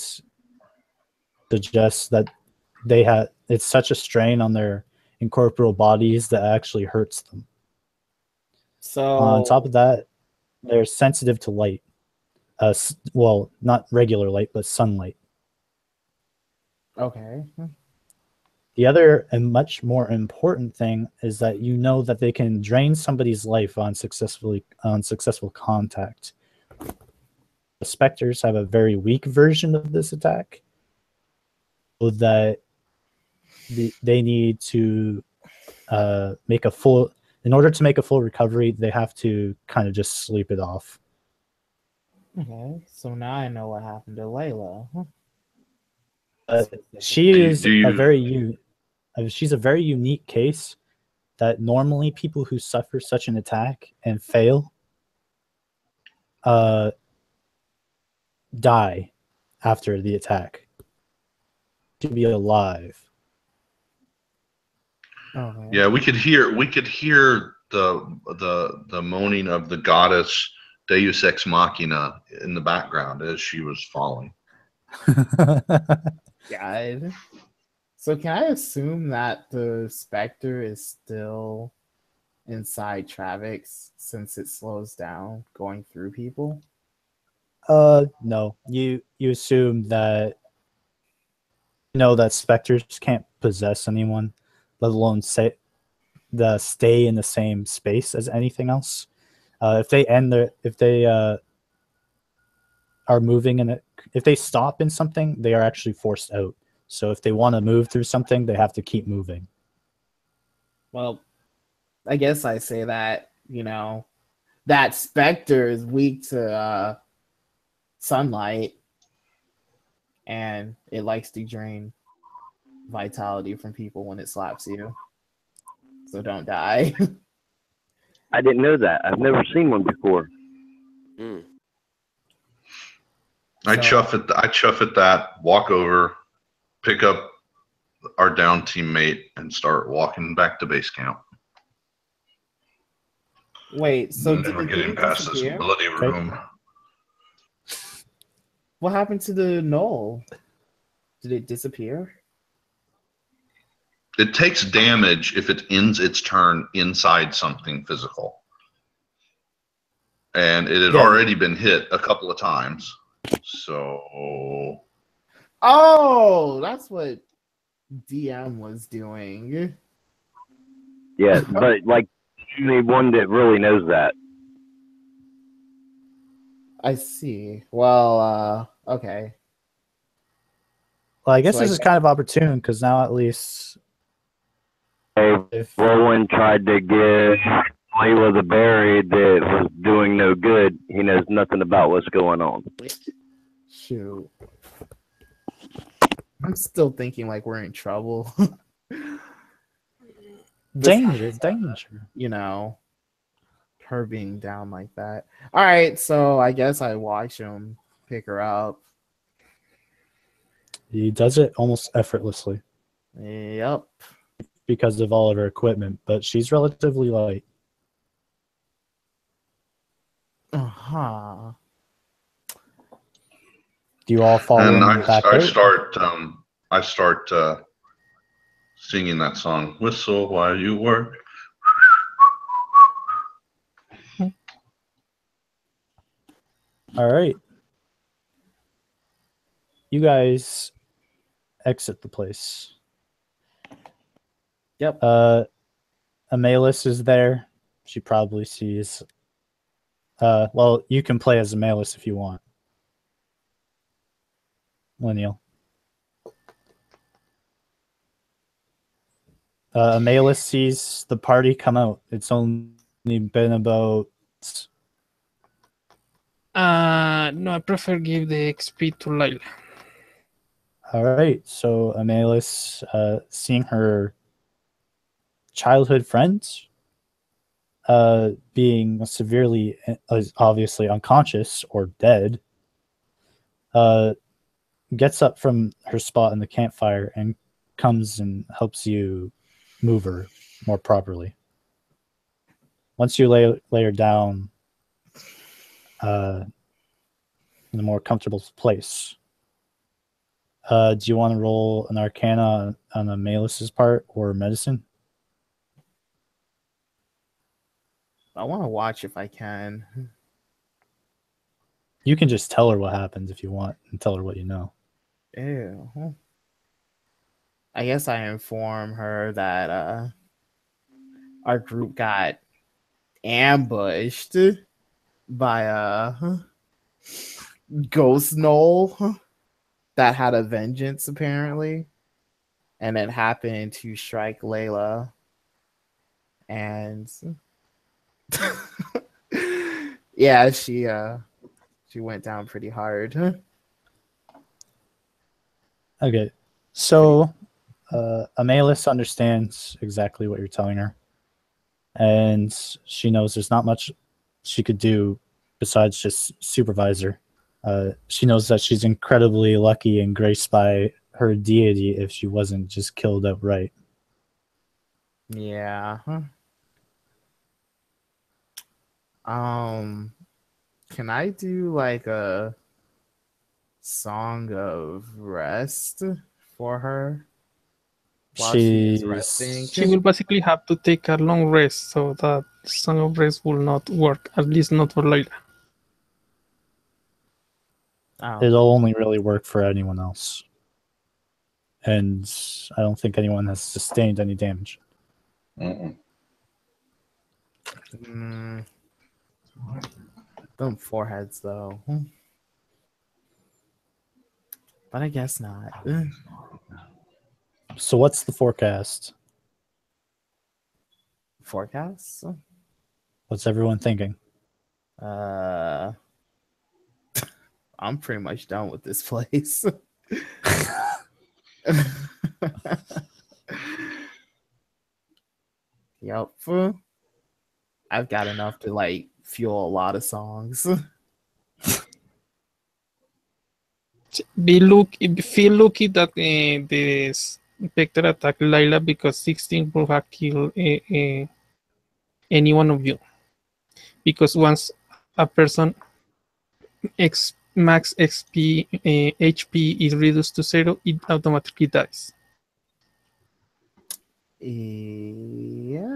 suggests that it's such a strain on their incorporeal bodies that actually hurts them. So On top of that, they're sensitive to light. Well, not regular light, but sunlight. okay. The other and much more important thing is that you know that they can drain somebody's life on successful contact. The specters have a very weak version of this attack, so that they need to make a full. In order to make a full recovery, they have to kind of just sleep it off. Okay. So now I know what happened to Layla. She is do you- a very she's a very unique case that normally people who suffer such an attack and fail die after the attack. To be alive. Okay. Yeah, we could hear the moaning of the goddess Deus Ex Machina in the background as she was falling. God. So can I assume that the specter is still inside Travix since it slows down going through people? No. You assume that that specters can't possess anyone, let alone stay in the same space as anything else. If they are moving in it, if they stop in something, they are actually forced out. So if they want to move through something, they have to keep moving. Well, I guess I say that, that specter is weak to sunlight and it likes to drain vitality from people when it slaps you. So don't die. I didn't know that. I've never seen one before. Hmm. I chuff at that, walk over, pick up our down teammate, and start walking back to base camp. Wait, so Never did getting it past this disappear? bloody room. What happened to the knoll? Did it disappear? It takes damage if it ends its turn inside something physical. And it had already been hit a couple of times. So Oh, that's what DM was doing. Yeah, but like only one that really knows that. I see. Well, okay. Well, I guess So this is kind of opportune because now at least Roland tried to give Layla the berry that was doing no good. He knows nothing about what's going on. Shoot. I'm still thinking like we're in trouble. danger. Her being down like that. All right, so I guess I watch him pick her up. He does it almost effortlessly Yep. because of all of her equipment, but she's relatively light. Uh-huh. Do you all follow and him back out? I start singing that song. Whistle while you work. All right. You guys exit the place. Yep. Amalus is there. She probably sees. Well, you can play as Amalus if you want. Lineal. Amalus sees the party come out. It's only been about. No, I prefer give the XP to Lila. All right, so Amalus, seeing her childhood friends being severely, obviously unconscious or dead, gets up from her spot in the campfire and comes and helps you move her more properly. Once you lay her down in a more comfortable place, do you want to roll an Arcana on Amalus's part or medicine? I want to watch if I can. You can just tell her what happens if you want and tell her what you know. Ew. I guess I inform her that our group got ambushed by a ghost knoll that had a vengeance apparently, and it happened to strike Layla. And yeah, she went down pretty hard. Okay, so Amalus understands exactly what you're telling her, and she knows there's not much she could do besides just supervise her. She knows that she's incredibly lucky and graced by her deity if she wasn't just killed outright. Yeah. Can I do like a song of rest for her while she is resting? She will basically have to take a long rest, so that Song of Rest will not work, at least not for Lila. Oh. It'll only really work for anyone else. And I don't think anyone has sustained any damage. Them foreheads, though. But I guess not. So what's the forecast? Forecast? What's everyone thinking? I'm pretty much done with this place. Yep. I've got enough to like fuel a lot of songs. Feel lucky that the Spectre attacked Lila, because 16 will have killed any one of you. Because once a person max XP HP is reduced to 0, it automatically dies. Yeah.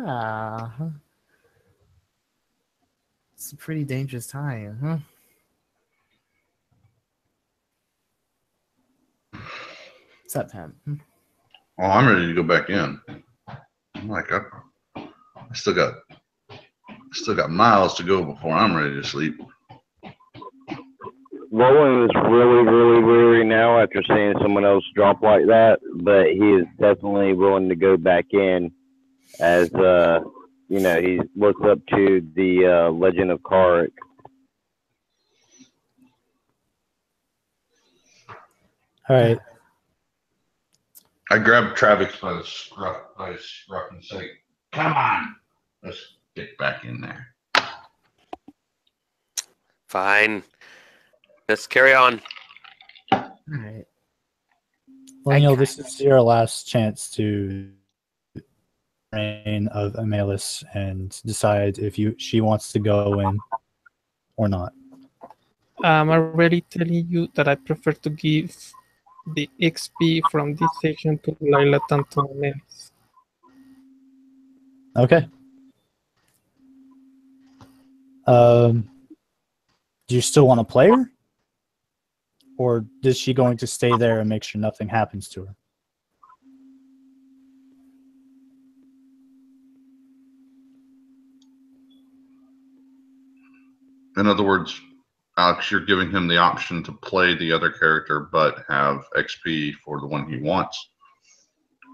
It's a pretty dangerous time, huh? What's up, Pam? Oh, I'm ready to go back in. I'm like, I still got miles to go before I'm ready to sleep. Roland is really, really weary now after seeing someone else drop like that, but he is definitely willing to go back in as, he looks up to the Legend of Karik. All right. I grabbed Travis by the scruff and say, "Come on, let's get back in there." Fine. Let's carry on. All right. Well, Neil, this is your last chance to reign of Amalus and decide if she wants to go in or not. I'm already telling you that I prefer to give the XP from this section to Lila than to Menace. Okay. Do you still want to play her? Or is she going to stay there and make sure nothing happens to her? In other words, Alex, you're giving him the option to play the other character, but have XP for the one he wants.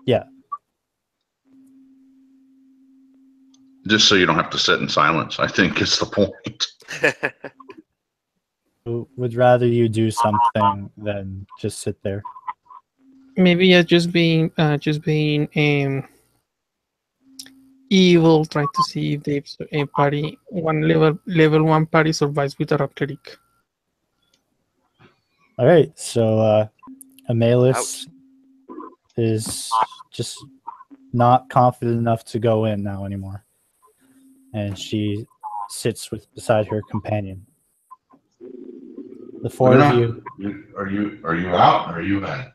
Yeah. Just so you don't have to sit in silence, I think is the point. Would rather you do something than just sit there. Maybe just being evil, trying to see if the party level 1 party survives with a rock cleric. All right, so Amelis Ouch. is just not confident enough to go in now anymore, and she sits beside her companion. The four of you. Are you out or are you in?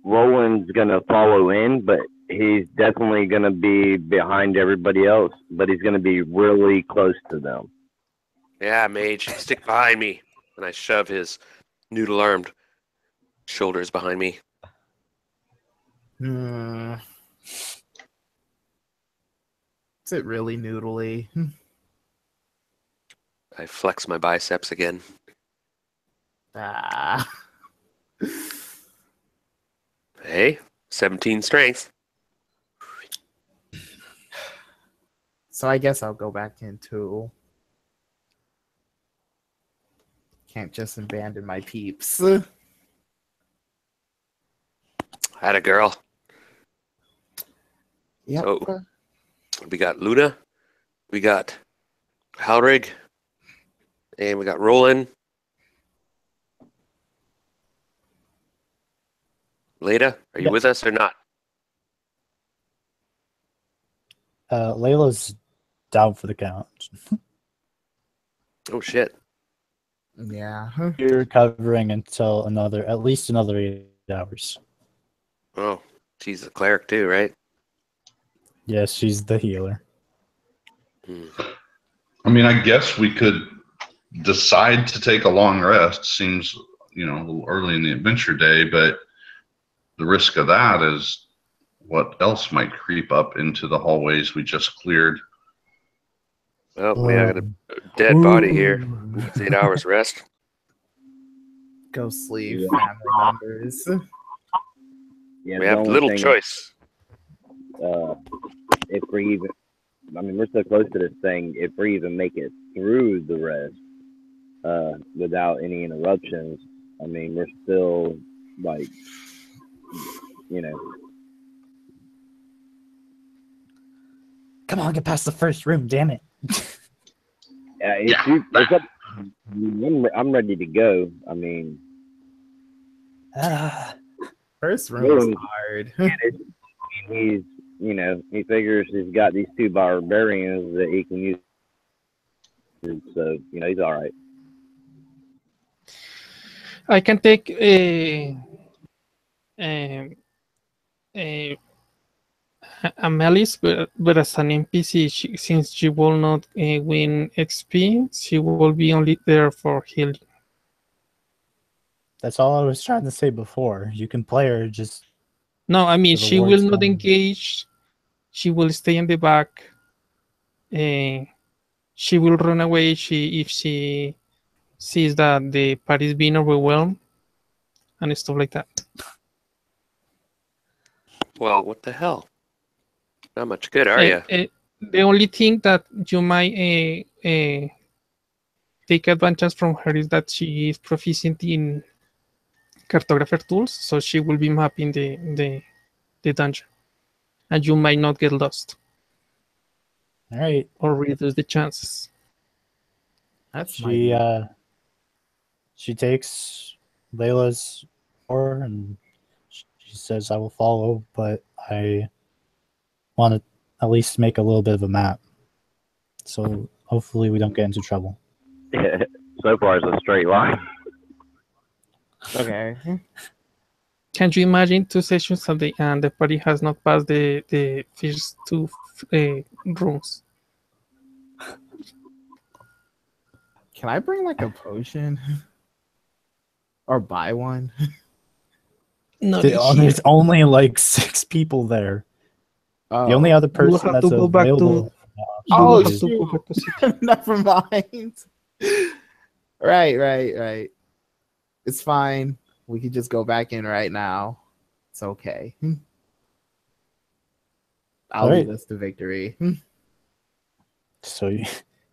Roland's gonna follow in, but he's definitely gonna be behind everybody else. But he's gonna be really close to them. Yeah, mage, stick behind me. And I shove his noodle-armed shoulders behind me. Is it really noodly? I flex my biceps again. Ah. Hey, 17 strength. So I guess I'll go back in too. Can't just abandon my peeps. Had a girl. Yep. So we got Luna, we got Halrig, and we got Roland. Leda, are you with us or not? Layla's down for the count. Oh shit. Yeah. You're recovering until at least another 8 hours. Oh, she's a cleric too, right? Yes, she's the healer. I mean, I guess we could decide to take a long rest. Seems, a little early in the adventure day, but the risk of that is what else might creep up into the hallways we just cleared. Well, we got a dead body here. Needs 8 hours rest. Go sleep, family members. Yeah, We the have only little thing, choice. if we even, we're so close to this thing. If we even make it through the rest without any interruptions, we're still like, Come on, get past the first room, damn it. I'm ready to go. First room is hard. He's, he figures he's got these 2 barbarians that he can use. So, he's all right. I can take Amelis, but as an NPC, since she will not win XP, she will be only there for healing. That's all I was trying to say before. You can play her just... No, she will not engage. She will stay in the back. She will run away if she sees that the party is being overwhelmed and stuff like that. Well, what the hell? Not much good, are you? The only thing that you might take advantage from her is that she is proficient in cartographer tools, so she will be mapping the dungeon, and you might not get lost. All right. Or reduce the chances. That's she takes Layla's oar and she says, "I will follow, but I want to at least make a little bit of a map. So hopefully we don't get into trouble." So far, it's a straight line. Okay. Can you imagine 2 sessions and the party has not passed the first 2 rooms? Can I bring like a potion? Or buy one? No, There's only like 6 people there. The only other person that's to go back available. You Oh, have to go back to city. Never mind. Right. It's fine. We could just go back in right now. It's okay. I'll lead us to victory. So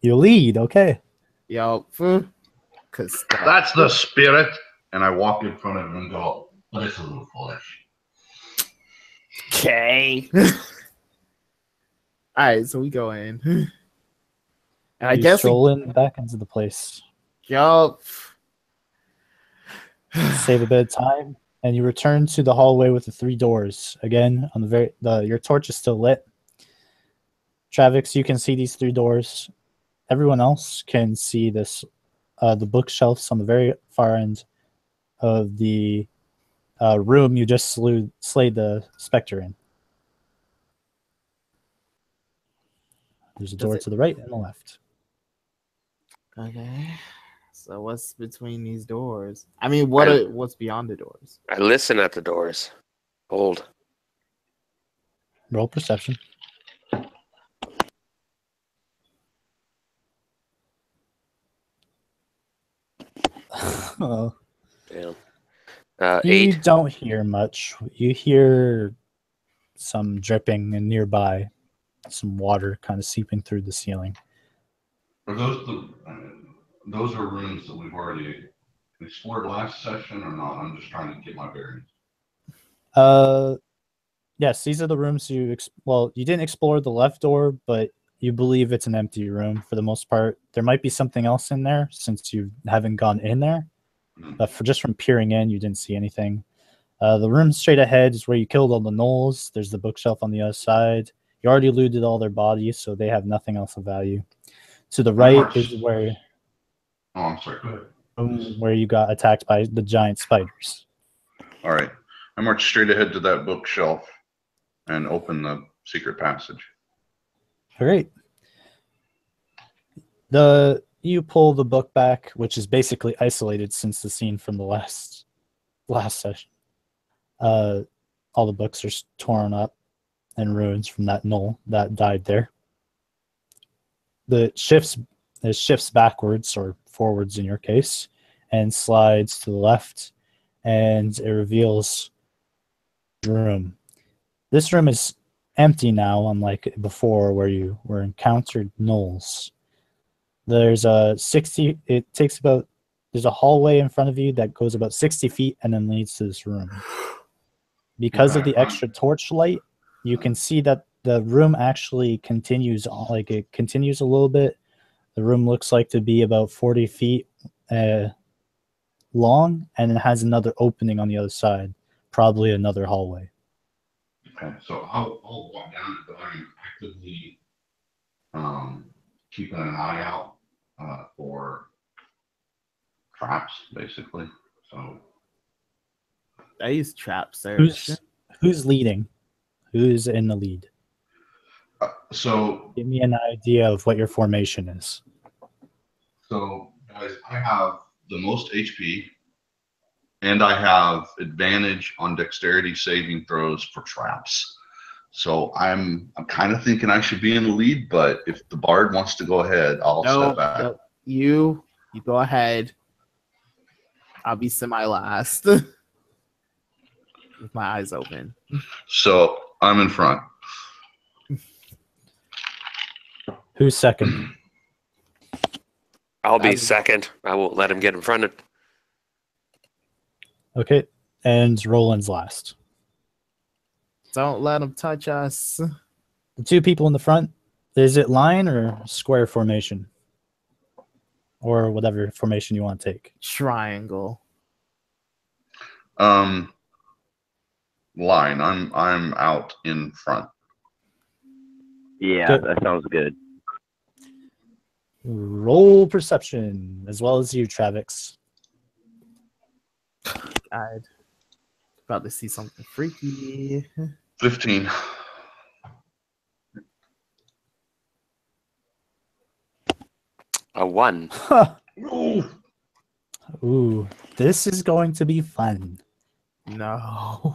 you lead, okay. Yo, cause That's the spirit. And I walk in front of him and go, but it's a little foolish. okay. All right, so we go in, and I You guess stroll in back into the place, yup. save a bit of time, and you return to the hallway with the 3 doors. Again, on your torch is still lit. Travix, you can see these 3 doors. Everyone else can see this, the bookshelves on the very far end of the room you just slayed the specter in. There's a door to the right and the left. Okay. So what's between these doors? I mean, what's beyond the doors? I listen at the doors. Hold. Roll perception. Oh. Damn. You 8. don't hear much. You hear some dripping and nearby, some water kind of seeping through the ceiling. Are those are rooms that we've already explored last session or not? I'm just trying to get my bearings. Yes, these are the rooms you didn't explore the left door, but you believe it's an empty room for the most part. There might be something else in there since you haven't gone in there, but just from peering in, you didn't see anything. The room straight ahead is where you killed all the gnolls. There's the bookshelf on the other side. You already looted all their bodies, so they have nothing else of value. To the right is where Oh, I'm sorry. Go ahead. where you got attacked by the giant spiders. All right. I march straight ahead to that bookshelf and open the secret passage. Great. You pull the book back, which is basically isolated since the scene from the last session. All the books are torn up and ruins from that gnoll that died there. It shifts backwards or forwards in your case, and slides to the left, and it reveals the room. This room is empty now, unlike before where you were encountered gnolls. There's there's a hallway in front of you that goes about 60 feet and then leads to this room. Because of the extra torchlight, you can see that the room actually continues a little bit. The room looks like to be about 40 feet long, and it has another opening on the other side, probably another hallway. Okay, so I'll walk down, but I'm actively keeping an eye out for traps, basically. So I use trap search. Who's leading? Who's in the lead? So give me an idea of what your formation is. So guys, I have the most HP, and I have advantage on dexterity saving throws for traps. So I'm kind of thinking I should be in the lead, but if the bard wants to go ahead, I'll step back. No, you go ahead. I'll be semi-last with my eyes open. So I'm in front. Who's second? I'll be second. I won't let him get in front of. Okay, and Roland's last. Don't let him touch us. The 2 people in the front, is it line or square formation? Or whatever formation you want to take. Triangle. Line. I'm out in front. Yeah, Good. that sounds good. Roll perception, as well as you, Travix. I'd probably see something freaky. 15. A 1. Ooh, this is going to be fun. No.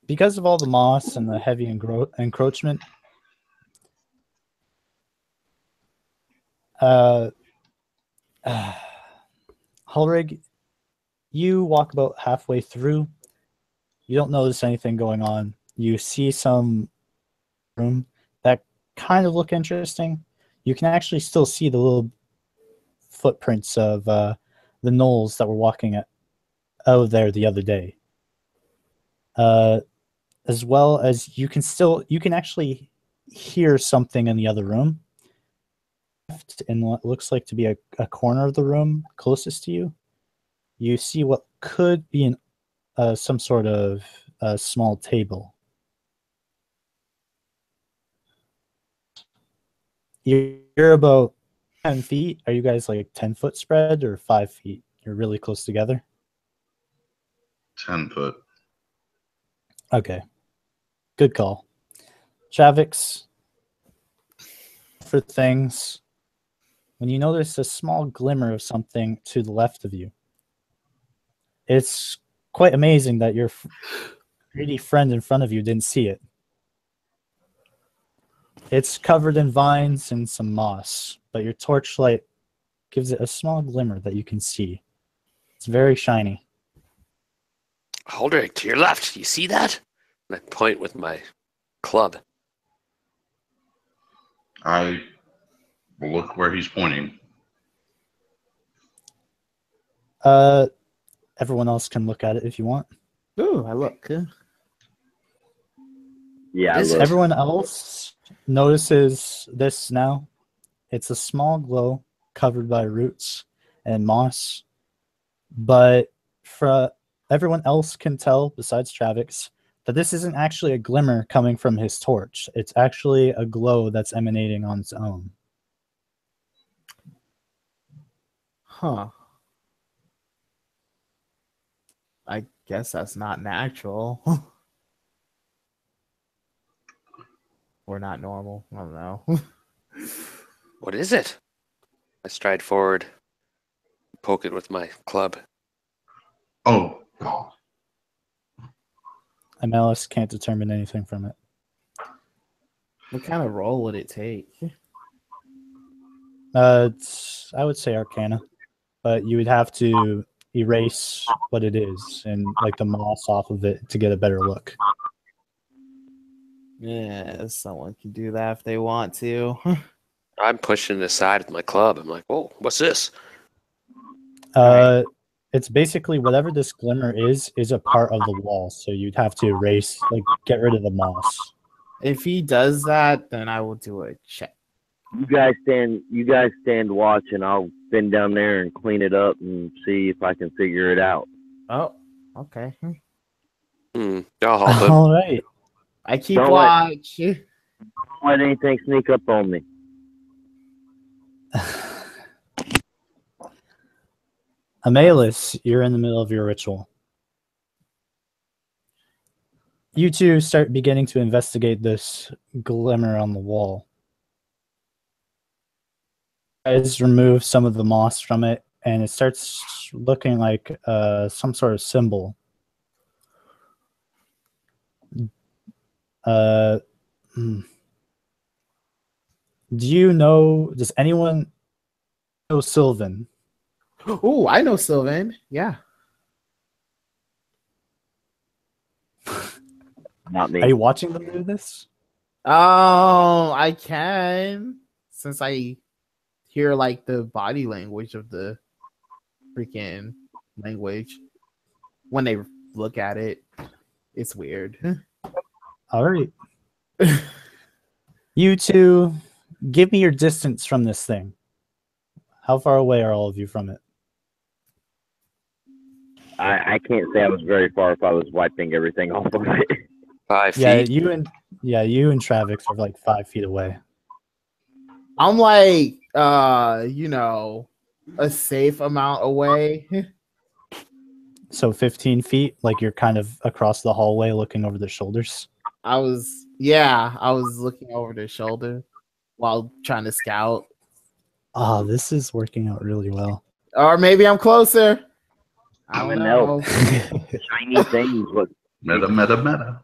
because of all the moss and the heavy encroachment, Hulrig, you walk about halfway through. You don't notice anything going on. You see some room that kind of look interesting. You can actually still see the little footprints of the gnolls that were walking out of there the other day. As well as you can actually hear something in the other room. In what looks like to be a corner of the room closest to you, you see what could be some sort of small table. You're about 10 feet. Are you guys like 10-foot spread or 5 feet? You're really close together? 10 foot. Okay. Good call. Travix, for things, when you notice a small glimmer of something to the left of you, it's quite amazing that your greedy friend in front of you didn't see it. It's covered in vines and some moss, but your torchlight gives it a small glimmer that you can see. It's very shiny. Holdrick, to your left. You see that? And I point with my club. I will look where he's pointing. Everyone else can look at it if you want. Ooh, I look. Yeah, Is it? look. Everyone else notices this now. It's a small glow covered by roots and moss. But everyone else can tell, besides Travix, that this isn't actually a glimmer coming from his torch. It's actually a glow that's emanating on its own. Huh. I guess that's not natural. Or not normal. I don't know. What is it? I stride forward, poke it with my club. Oh, God. Amelis can't determine anything from it. What kind of roll would it take? I would say Arcana, but you would have to erase what it is and like the moss off of it to get a better look. Yeah, someone can do that if they want to. I'm pushing it aside with my club. I'm like, "Oh, what's this?" It's basically whatever this glimmer is a part of the wall, so you'd have to erase, like, get rid of the moss. If he does that, then I will do a check. You guys stand watch, and I'll bend down there and clean it up and see if I can figure it out. Oh, okay. I'll help him. All right. I keep Don't watch. Don't let anything sneak up on me. Amelis, you're in the middle of your ritual. You two start beginning to investigate this glimmer on the wall. You guys remove some of the moss from it, and it starts looking like some sort of symbol. Do you know? Does anyone know Sylvan? Oh, I know Sylvan. Yeah. Not me. Are you watching them do this? Oh, I can. Since I hear like the body language of the freaking language when they look at it, it's weird. All right. You two, give me your distance from this thing. How far away are all of you from it? I can't say I was very far if I was wiping everything off of it. 5 feet. Yeah, you and Travix are like 5 feet away. I'm like, a safe amount away. So 15 feet, like you're kind of across the hallway looking over their shoulders. I was looking over their shoulder while trying to scout. Oh, this is working out really well. Or maybe I'm closer. I don't I'm an know. elf. Shiny things look Meta, meta, meta.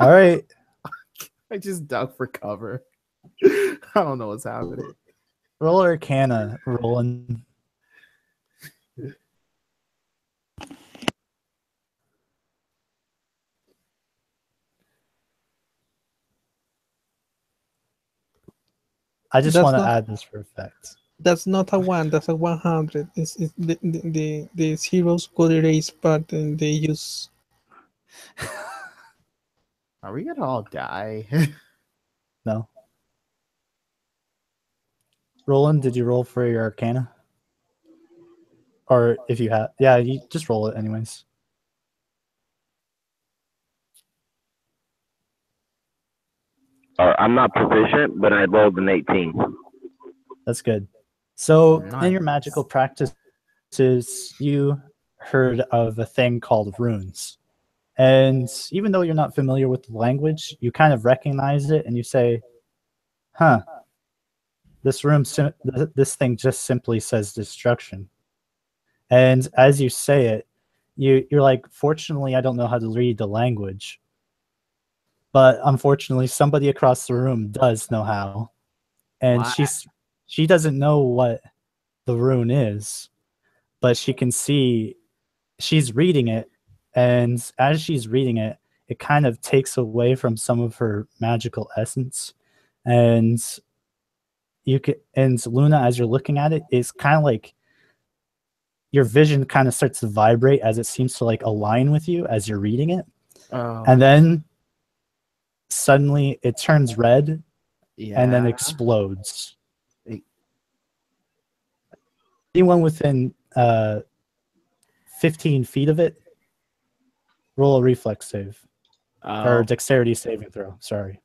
All right. I just dug for cover. I don't know what's happening. Roll Arcana, Roland. I just That's want to not add this for effect. that's not a 1. That's a 100. It's the zeros got erased, but they use. Are we gonna all die? No. Roland, did you roll for your Arcana? Or if you have, yeah, you just roll it anyways. I'm not proficient, but I rolled an 18. That's good. So in your Nice. magical practices, you heard of a thing called runes. And even though you're not familiar with the language, you kind of recognize it and you say, huh, this thing just simply says destruction. And as you say it, you're like, fortunately, I don't know how to read the language. But unfortunately, somebody across the room does know how. And Wow. she doesn't know what the rune is, but she can see she's reading it, and as she's reading it, it kind of takes away from some of her magical essence. And Luna, as you're looking at it, is kind of like your vision kind of starts to vibrate as it seems to like align with you as you're reading it. Oh, And then suddenly it turns red yeah. and then explodes. It- Anyone within 15 feet of it, roll a reflex save. Or Oh, dexterity saving throw, sorry.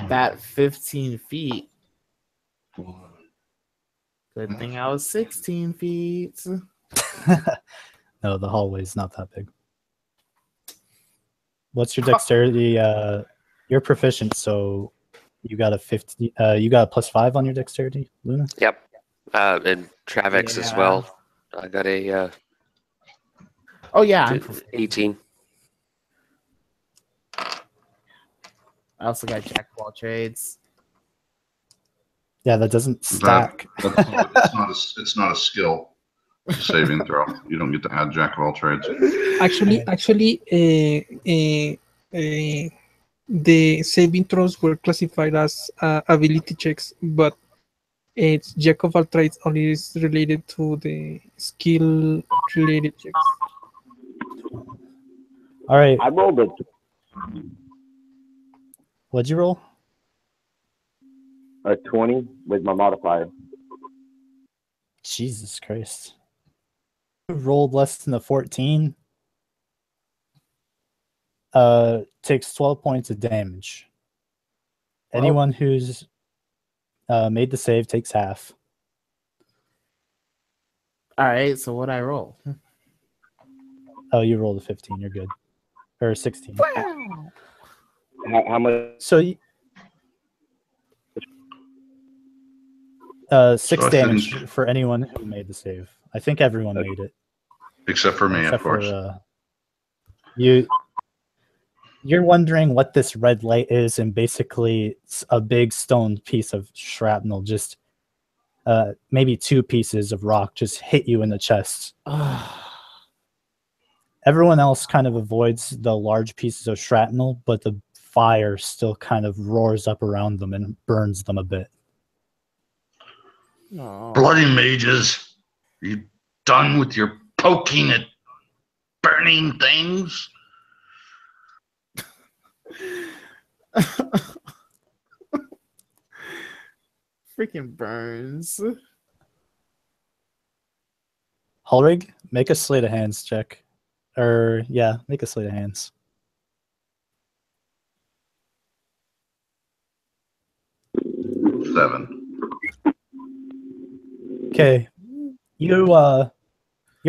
that 15 feet. Good thing I was 16 feet. No, the hallway's not that big. What's your dexterity? You're proficient, so you got a 50. You got a +5 on your dexterity, Luna. Yep. And Travix as Yeah. well. I got a Oh yeah, I'm 18. I also got jack of all trades. Yeah, that doesn't stack. It's not a skill. It's a saving throw. You don't get to add jack of all trades. Actually, the saving throws were classified as ability checks, but it's jack of all trades only is related to the skill related checks. All right, I rolled a what'd you roll? 20 with my modifier. Jesus Christ. You rolled less than a 14. Takes 12 points of damage. Anyone who's made the save takes half. All right, so what I roll? Oh, you rolled a 15. You're good. Or 16. How much? So, 6 So I damage think- for anyone who made the save. I think everyone made it. Except for me, Except of course. for you're wondering what this red light is, and basically it's a big stone piece of shrapnel, just maybe 2 pieces of rock just hit you in the chest. Everyone else kind of avoids the large pieces of shrapnel, but the fire still kind of roars up around them and burns them a bit. Oh. Bloody mages, are you done with your poking at burning things? Freaking burns. Hulrig, make a sleight of hands check. Or, yeah, make a sleight of hands. Seven. Okay. You're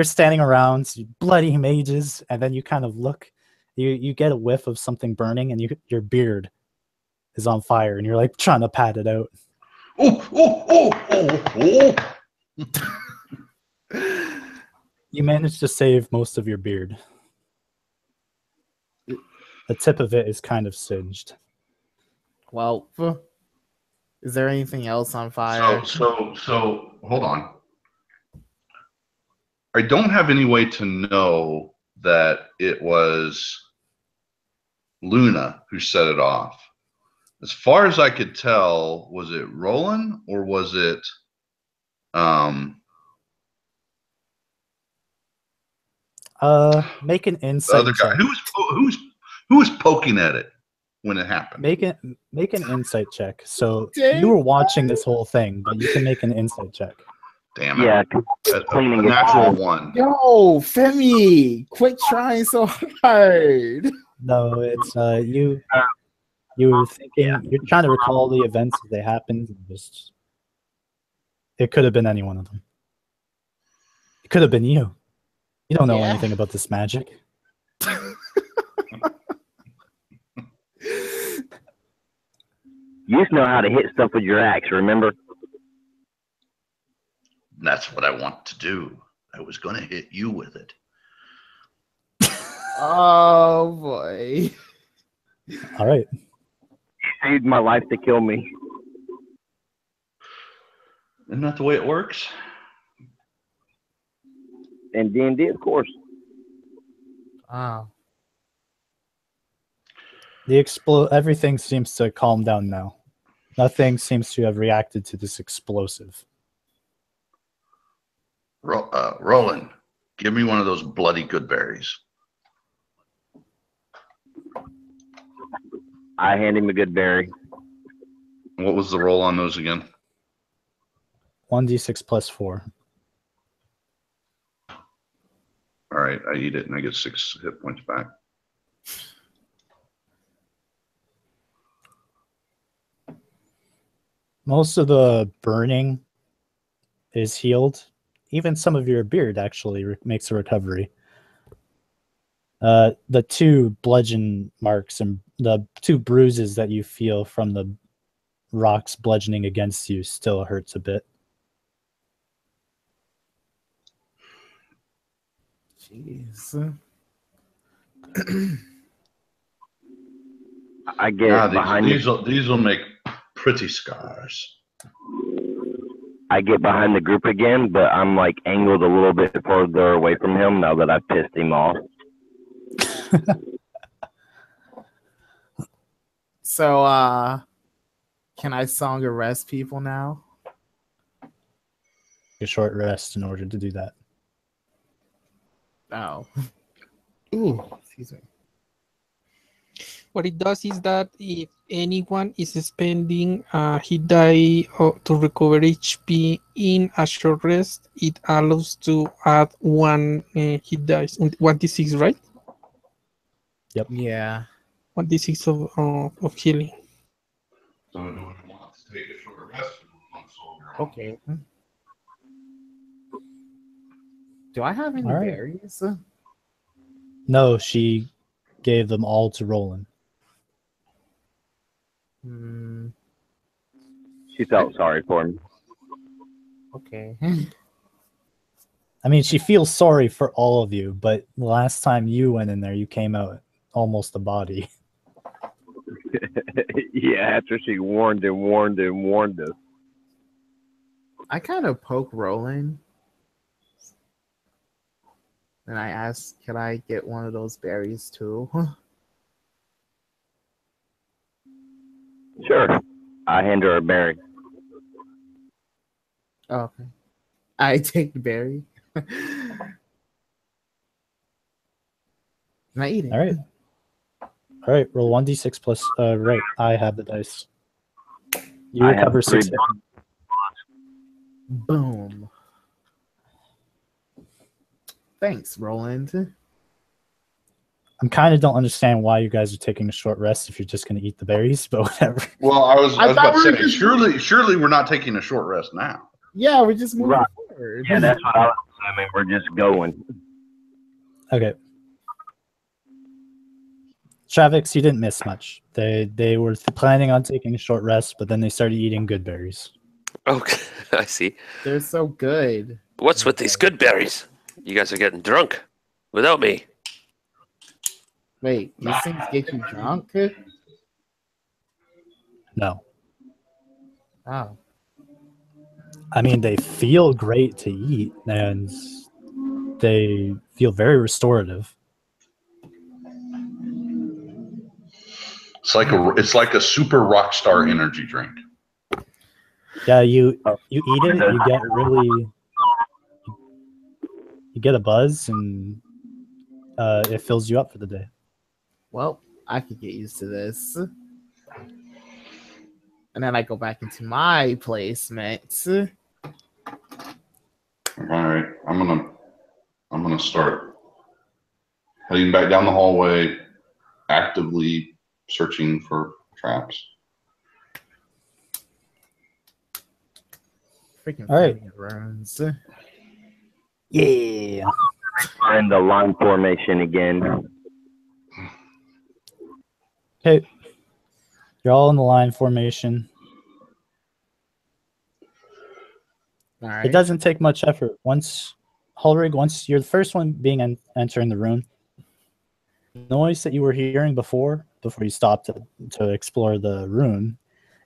standing around, you bloody mages, and then you kind of look, you get a whiff of something burning, and your beard is on fire, and you're like trying to pat it out. Oh, oh, oh, oh, oh. You managed to save most of your beard. The tip of it is kind of singed. Well, is there anything else on fire? So hold on. I don't have any way to know that it was Luna who set it off. As far as I could tell, was it Roland or was it Make an the insight other guy? check. Who was poking at it when it happened? Make an insight check. So Dang. you were watching this whole thing, but you can make an insight check. Damn it. Yeah, A cleaning it natural off. one. Yo, Femi, quit trying so hard. No, it's you. You were thinking. You're trying to recall the events as they happened. And just, it could have been any one of them. It could have been you. You don't know Yeah. anything about this magic. You used to know how to hit stuff with your axe, remember? That's what I want to do. I was going to hit you with it. Oh boy. All right. You saved my life to kill me. Isn't that the way it works? And D&D, of course. Wow. Everything seems to calm down now. Nothing seems to have reacted to this explosive. Roland, give me one of those bloody good berries. I hand him a good berry. What was the roll on those again? 1d6 plus 4. All right, I eat it and I get 6 hit points back. Most of the burning is healed. Even some of your beard actually makes a recovery. The 2 bludgeon marks and the 2 bruises that you feel from the rocks bludgeoning against you still hurts a bit. Jeez. I get behind these will make pretty scars. I get behind the group again, but I'm like angled a little bit further away from him now that I pissed him off. So, can I song of rest people now? A short rest in order to do that. Oh. Ooh, excuse me. What it does is that if anyone is spending hit die to recover HP in a short rest, it allows to add 1 hit dice, 1d6, right? Yep. Yeah. 1d6 of healing. So do we want to take a short rest? Okay. Do I have any All right. berries? No, she gave them all to Roland. Hmm. She felt sorry for me. Okay. I mean, she feels sorry for all of you, but the last time you went in there, you came out almost a body. Yeah, after she warned us. I kind of poke Roland. And I ask, can I get one of those berries too? Sure. I hand her a berry. Oh, okay. I take the berry. And I eat it. All right. All right, roll 1d6 plus, right, I have the dice. You I recover have 3 6 hit. Boom. Thanks, Roland. I kind of don't understand why you guys are taking a short rest if you're just going to eat the berries, but whatever. Well, I was I about thought to we were say, just- surely we're not taking a short rest now. Yeah, we're just moving Right. forward. Yeah, that's what I was assuming. We're just going. Okay. Travis, you didn't miss much. They were planning on taking a short rest, but then they started eating good berries. Okay, I see. They're so good. What's with these good berries? You guys are getting drunk without me. Wait, these things get you drunk? No. Oh. I mean, they feel great to eat, and they feel very restorative. It's like a super rock star energy drink. Yeah, you eat it, you get a buzz, and it fills you up for the day. Well, I could get used to this. And then I go back into my placement. All right, I'm gonna start heading back down the hallway, actively searching for traps. Freaking All right. runes. Yeah. And the line formation again. Okay. You're all in the line formation. All right. It doesn't take much effort. Once you're the first one being entering the room, the noise that you were hearing before you stopped to explore the room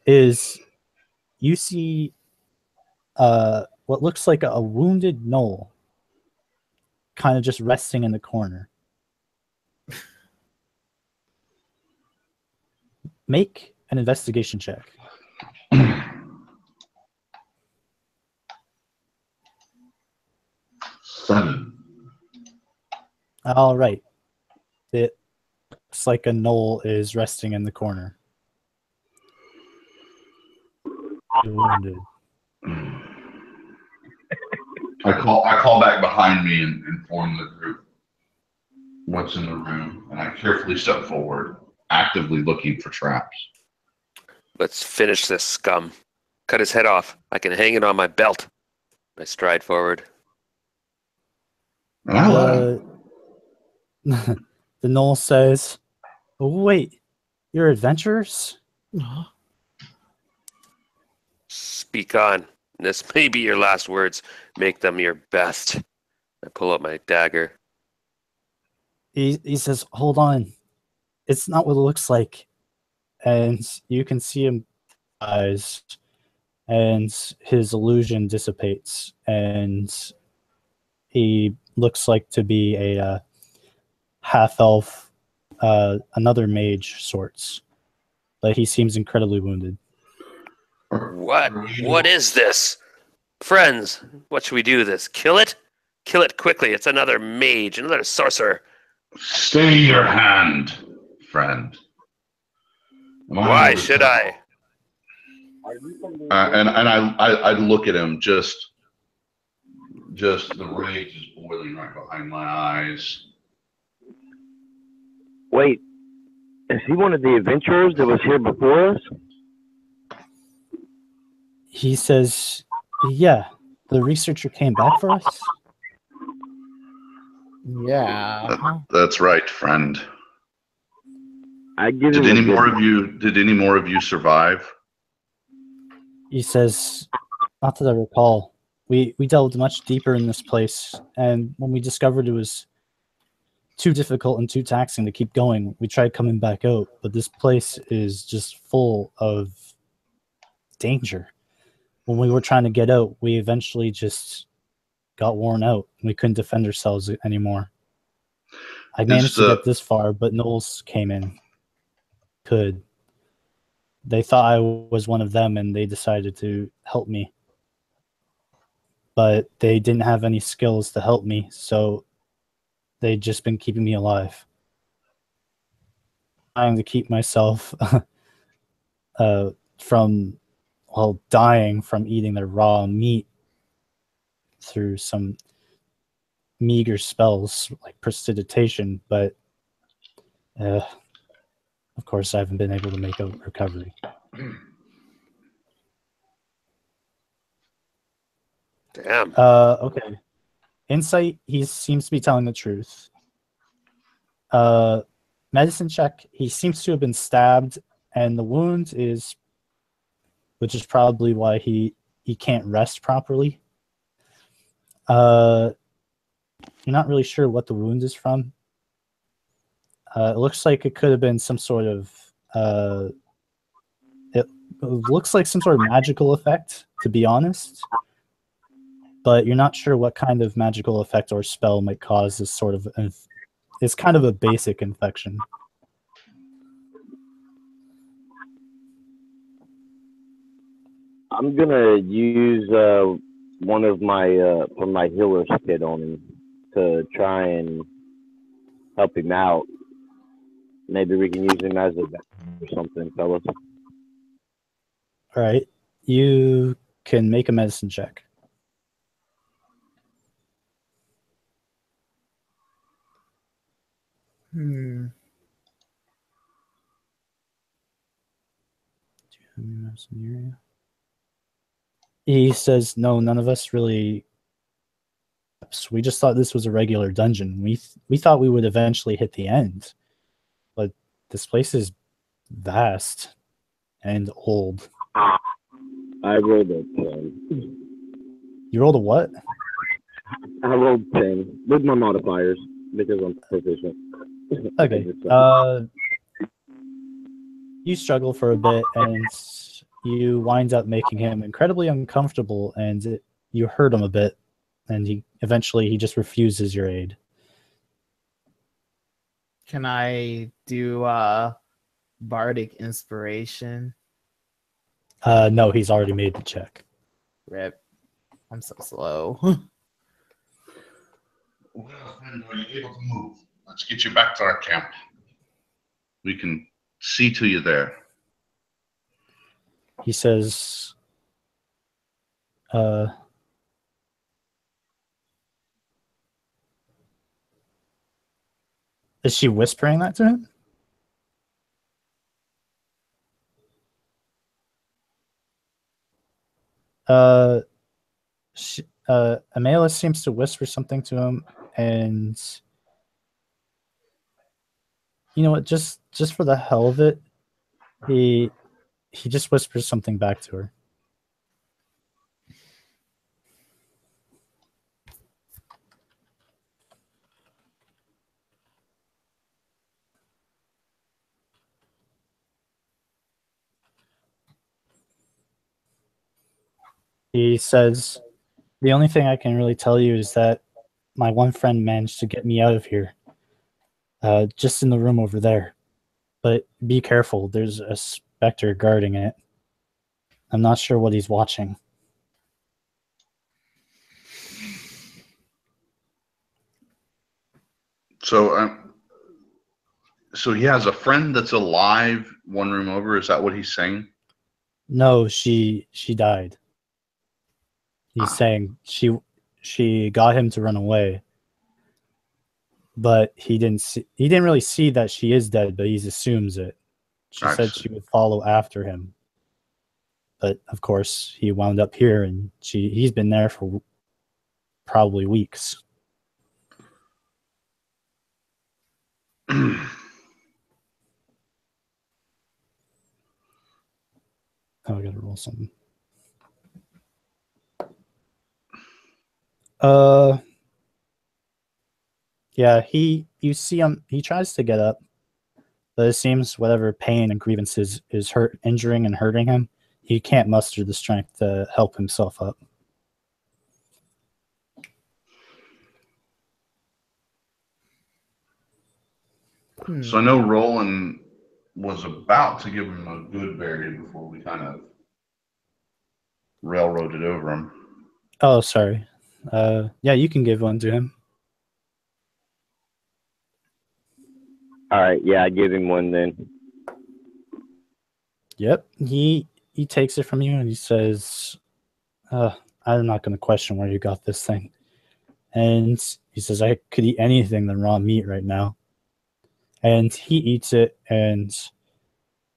is you see what looks like a wounded gnoll kind of just resting in the corner. Make an investigation check. 7. All right. It looks like a gnoll is resting in the corner. You're wounded. I call back behind me and inform the group what's in the room, and I carefully step forward, actively looking for traps. Let's finish this scum. Cut his head off. I can hang it on my belt. I stride forward. And I let him. The gnoll says, "Oh, wait, you're adventurers?" Speak on. This may be your last words. Make them your best. I pull out my dagger. He says, "Hold on. It's not what it looks like." And you can see him eyes, and his illusion dissipates, and he looks like to be a half elf, another mage sorts, but he seems incredibly wounded. What is this? Friends, what should we do with this? Kill it? Kill it quickly. It's another mage, another sorcerer. Stay your hand, friend. Why should I? And I look at him, just the rage is boiling right behind my eyes. Wait, is he one of the adventurers that was here before us? He says, "Yeah, the researcher came back for us." Yeah. That's right, friend. I give Did him any more of you survive? He says, "Not that I recall. We delved much deeper in this place, and when we discovered it was too difficult and too taxing to keep going, we tried coming back out. But this place is just full of danger. When we were trying to get out, we eventually just got worn out. We couldn't defend ourselves anymore. I managed to get this far, but gnolls came in. They thought I was one of them, and they decided to help me. But they didn't have any skills to help me, so they'd just been keeping me alive. Trying to keep myself from, dying from eating their raw meat through some meager spells like prestidigitation, but of course I haven't been able to make a recovery." Damn. Okay. Insight, he seems to be telling the truth. Medicine check, he seems to have been stabbed, and the wound is, which is probably why he can't rest properly. You're not really sure what the wound is from. It looks like it could have been some sort of. It looks like some sort of magical effect, to be honest. But you're not sure what kind of magical effect or spell might cause this sort of. It's kind of a basic infection. I'm gonna use one of my from my healer's kit on him to try and help him out. Maybe we can use him as a or something, fellas. All right, you can make a medicine check. Hmm. Do you have any medicine in the area? He says, "No, none of us really. We just thought this was a regular dungeon. We thought we would eventually hit the end, but this place is vast and old." I rolled a 10. You rolled a what? I rolled 10 with my modifiers because I'm proficient. Okay. You struggle for a bit, and you wind up making him incredibly uncomfortable, and you hurt him a bit, and he just refuses your aid. Can I do bardic inspiration? No, he's already made the check. Rip. I'm so slow. Well, then, are you able to move? Let's get you back to our camp. We can see to you there. He says, is she whispering that to him? Amela seems to whisper something to him, and you know what? Just for the hell of it, he just whispers something back to her. He says, "The only thing I can really tell you is that my one friend managed to get me out of here. Just in the room over there. But be careful, there's a specter guarding it. I'm not sure what he's watching." So he has a friend that's alive one room over. Is that what he's saying? No, she died. He's saying she got him to run away, but he didn't really see that she is dead, but he assumes it. She said she would follow after him, but of course he wound up here, and he's been there for probably weeks. Oh, I gotta roll something. Yeah, you see him, he tries to get up, but it seems whatever pain and grievances is injuring and hurting him, he can't muster the strength to help himself up. So I know Roland was about to give him a good berry before we kind of railroaded over him. Oh, sorry. Yeah, you can give one to him. All right, yeah, I give him one then. Yep, he takes it from you and he says, "I'm not going to question where you got this thing." And he says, "I could eat anything than raw meat right now." And he eats it, and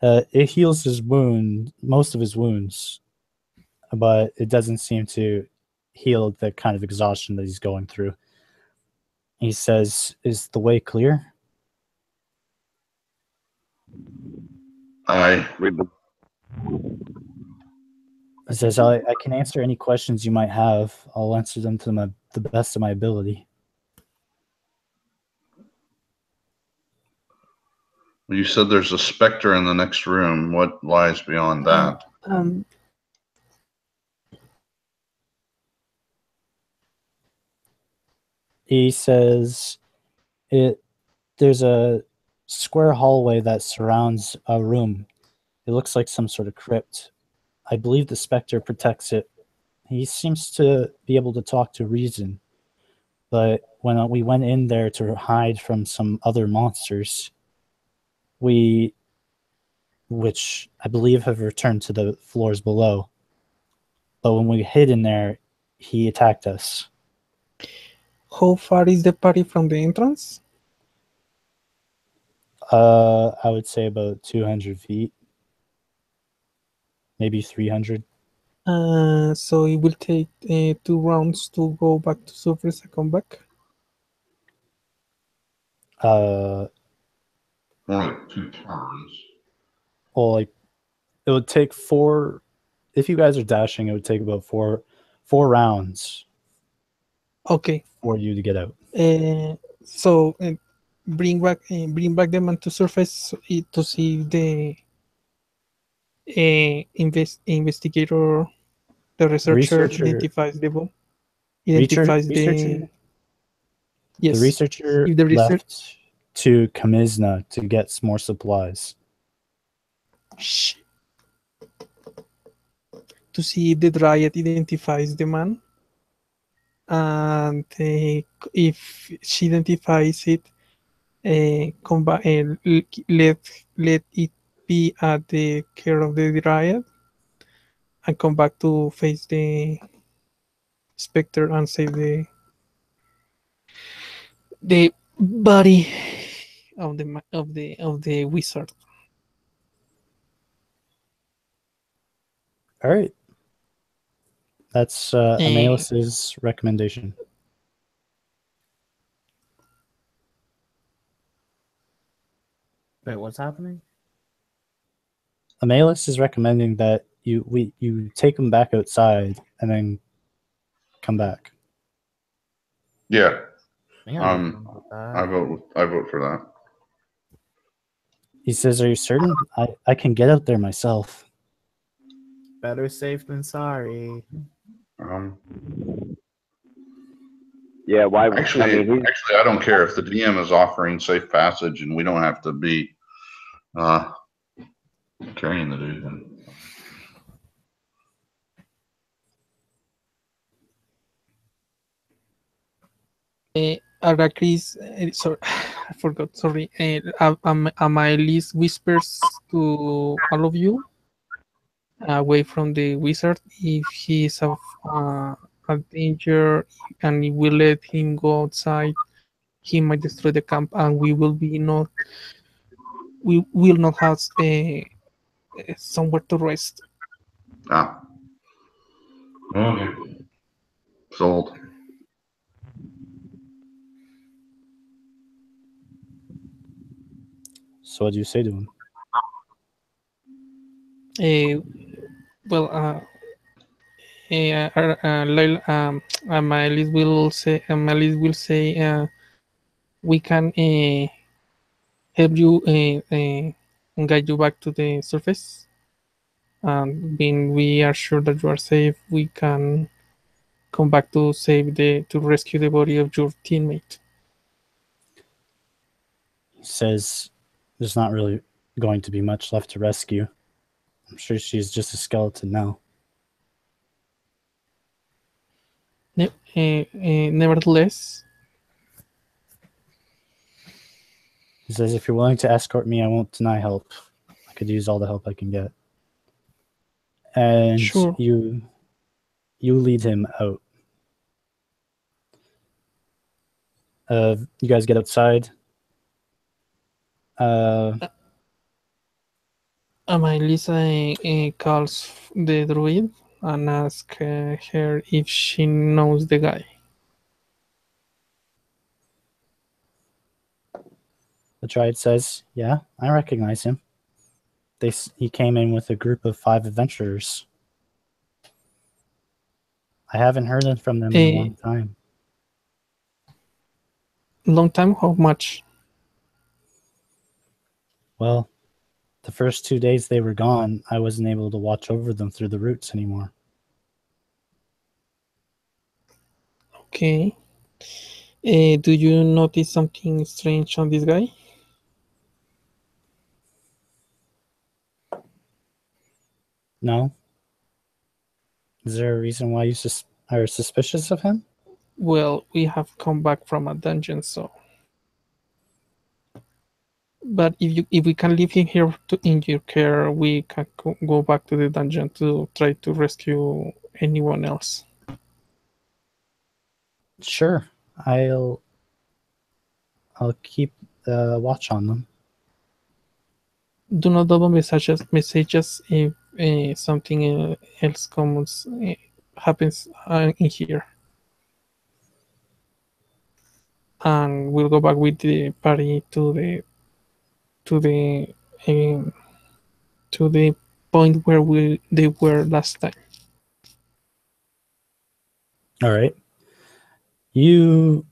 it heals his wound, most of his wounds, but it doesn't seem to heal the kind of exhaustion that he's going through. He says, "Is the way clear?" Aye. He says, I can answer any questions you might have. I'll answer them to the best of my ability." You said there's a specter in the next room. What lies beyond that? He says there's a square hallway that surrounds a room. It looks like some sort of crypt. I believe the specter protects it. He seems to be able to talk to reason. But when we went in there to hide from some other monsters, which I believe have returned to the floors below. But when we hid in there, he attacked us. How far is the party from the entrance? I would say about 200 feet. Maybe 300. So it will take 2 rounds to go back to surface and come back. More like 2 turns. Well, like it would take 4. If you guys are dashing, it would take about 4 rounds. Okay. For you to get out. So bring back the man to surface to see if the investigator, the researcher identifies the bomb. Identifies the yes. The researcher if the left to Kamizna to get more supplies. To see if the dryad identifies the man, and if she identifies it, come back, let it be at the care of the dryad, and come back to face the specter and save the body of the wizard. All right. That's Amelis's recommendation. Wait, what's happening? Amelis is recommending that you take him back outside and then come back. Yeah. I vote for that. He says, "Are you certain? I can get out there myself." Better safe than sorry. Yeah, why? Actually, I don't care if the DM is offering safe passage and we don't have to be carrying the dude. Arachris, sorry, I forgot. Sorry. Amelis whispers to all of you away from the wizard if he is a danger, and if we let him go outside, he might destroy the camp, and we will not have somewhere to rest. Okay. Sold. So what do you say to him? Amelis will say we can help you guide you back to the surface. And when we are sure that you are safe, we can come back to rescue the body of your teammate. He says there's not really going to be much left to rescue. I'm sure she's just a skeleton now. Nevertheless, he says, if you're willing to escort me, I won't deny help. I could use all the help I can get. And sure. You lead him out. You guys get outside. Amelis calls the druid and asks her if she knows the guy. The Dryad says, yeah, I recognize him. He came in with a group of 5 adventurers. I haven't heard from them in a long time. Long time? How much? Well, the first 2 days they were gone, I wasn't able to watch over them through the roots anymore. Okay. Do you notice something strange on this guy? No? Is there a reason why you are suspicious of him? Well, we have come back from a dungeon, so. But if we can leave him here in your care, we can go back to the dungeon to try to rescue anyone else. Sure. I'll keep watch on them. Do not double messages if something else happens in here. And we'll go back with the party to the um, to the point where they were last time. All right. You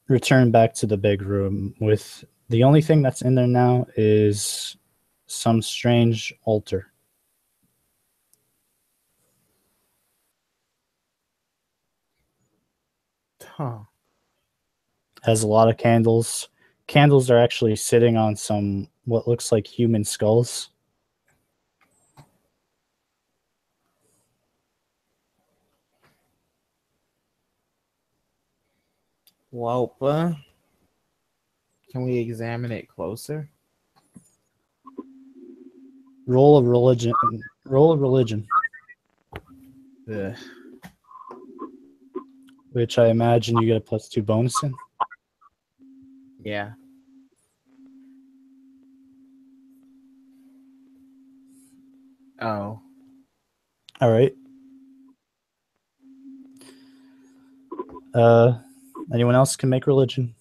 return back to the big room with the only thing that's in there now is some strange altar. Huh. Has a lot of candles. Candles are actually sitting on some what looks like human skulls. Well, can we examine it closer? Roll of religion. Roll of religion, Ugh. which I imagine you get a +2 bonus in. Yeah. Oh. All right. Anyone else can make religion?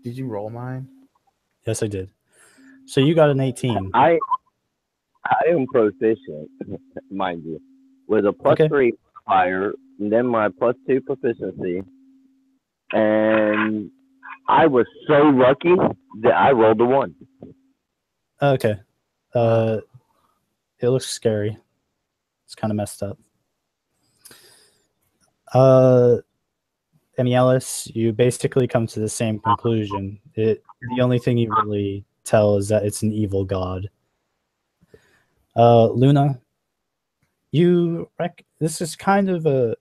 Did you roll mine? Yes, I did. So you got an 18. I am proficient, mind you, with a Okay. +3 fire, and then my +2 proficiency, and I was so lucky that I rolled a 1. Okay. It looks scary. It's kind of messed up. Ellis, you basically come to the same conclusion. The only thing you really tell is that it's an evil god. Luna, this is kind of a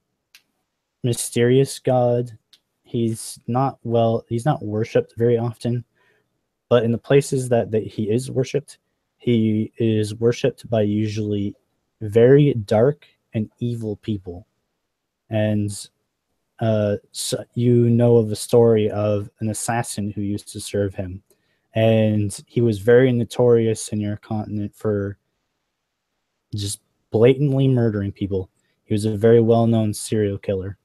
mysterious god. He's not worshipped very often, but in the places that he is worshipped, he is worshipped by usually very dark and evil people. And so you know of a story of an assassin who used to serve him, and he was very notorious in your continent for just blatantly murdering people. He was a very well-known serial killer.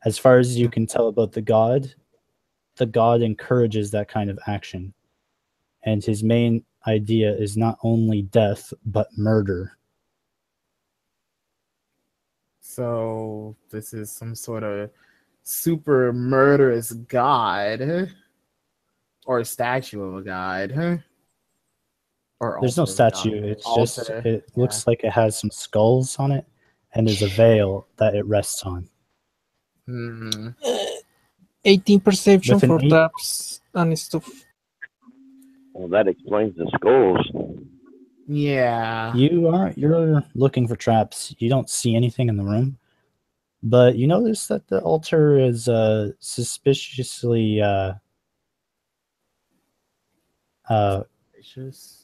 As far as you can tell about the god encourages that kind of action, and his main idea is not only death but murder. So this is some sort of super murderous god, or a statue of a god, or There's no altar of a god. statue. It's Altar, just it looks like it has some skulls on it, and there's a veil that it rests on. 18 perception With an for 8 traps and stuff. Well, that explains the skulls. Yeah. You're looking for traps. You don't see anything in the room, but you notice that the altar is suspiciously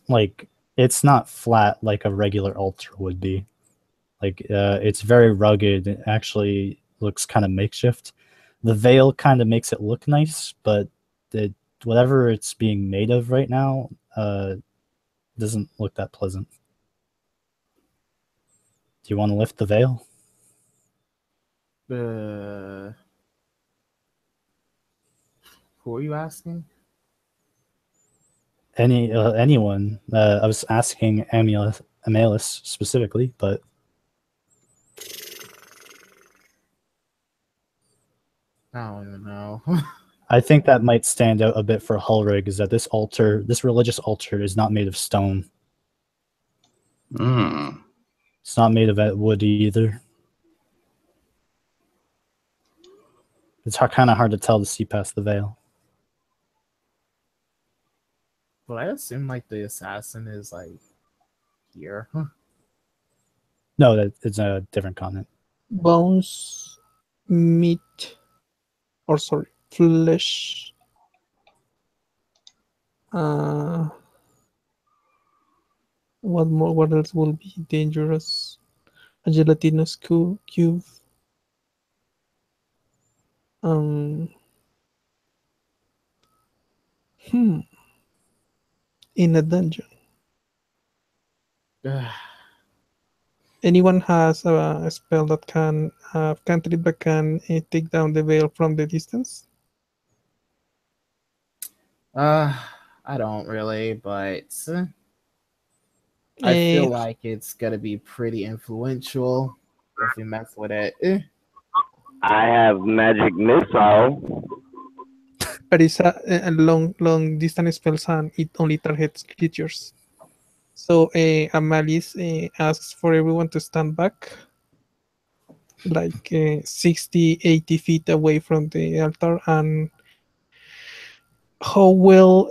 like it's not flat like a regular altar would be. Like it's very rugged. It actually looks kind of makeshift. The veil kind of makes it look nice, but whatever it's being made of right now doesn't look that pleasant. Do you want to lift the veil? Who are you asking? Anyone. I was asking Amalus specifically, but I don't even know. I think that might stand out a bit for Hulrig, is that this altar, this religious altar, is not made of stone. It's not made of wood either. It's kind of hard to tell to see past the veil. But I assume like the assassin is like here. Huh. No, it's a different continent. Bones, meat, or sorry, flesh. What more? What else will be dangerous? A gelatinous cube. In a dungeon. Anyone has a spell that can cantrip that can take down the veil from the distance? I don't really, but I feel like it's gonna be pretty influential if we mess with it. I have magic missile. But it's a long distance spells and it only targets creatures. So Amalis asks for everyone to stand back, like 60, 80 feet away from the altar. And how well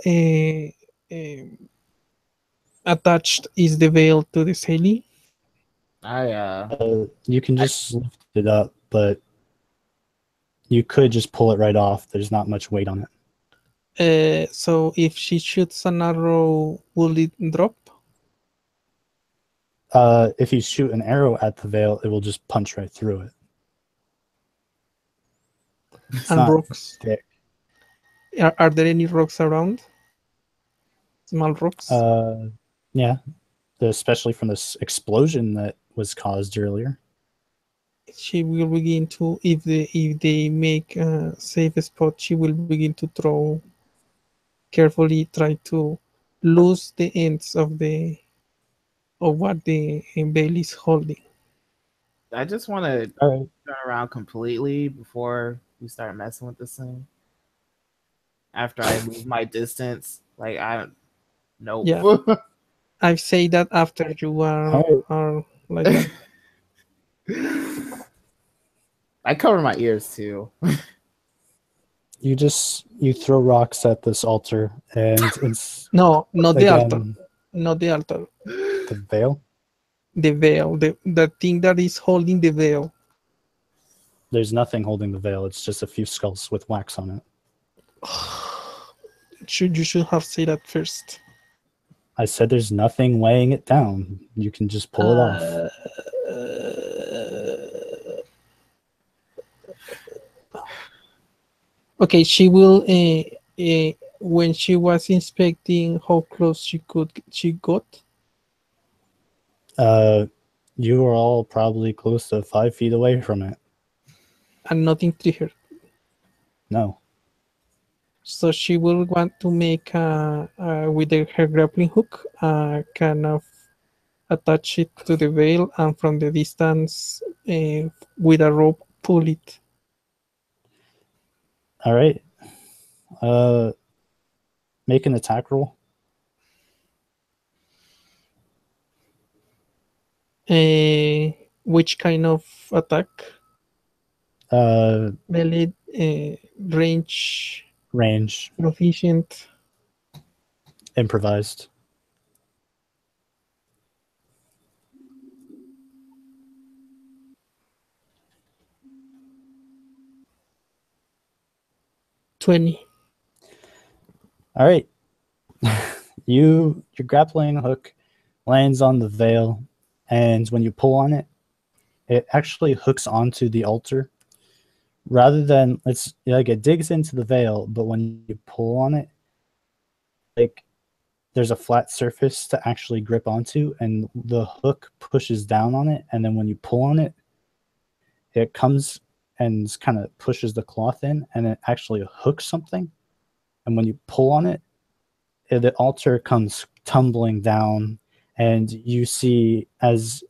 attached is the veil to the ceiling? You can just lift it up, but you could just pull it right off. There's not much weight on it. So if she shoots an arrow, will it drop? If you shoot an arrow at the veil, it will just punch right through it. It's and rocks. Thick. Are there any rocks around? Small rocks? Yeah, especially from this explosion that was caused earlier. She will begin to, if they make a safe spot, she will begin to throw carefully, try to lose the ends of what the veil is holding. I just want to turn around completely before we start messing with this thing. After I move my distance, like I don't know. Yeah, I say that after you are like that. I cover my ears too. You throw rocks at this altar, and it's no, not the altar, not the altar. The veil. The veil, the thing that is holding the veil. There's nothing holding the veil. It's just a few skulls with wax on it. You should have said that first. I said there's nothing weighing it down. You can just pull it off. Okay, she will. When she was inspecting how close she got. You were all probably close to 5 feet away from it. And nothing triggered. No. So she will want to make with her grappling hook, kind of attach it to the veil, and from the distance, with a rope, pull it. All right. Make an attack roll. Which kind of attack? Melee, range, proficient, improvised. $20. All right. Your grappling hook lands on the veil, and when you pull on it, it actually hooks onto the altar. Rather than it digs into the veil, but when you pull on it, like there's a flat surface to actually grip onto, and the hook pushes down on it, and then when you pull on it, it comes and kind of pushes the cloth in, and it actually hooks something. And when you pull on it, the altar comes tumbling down, and you see as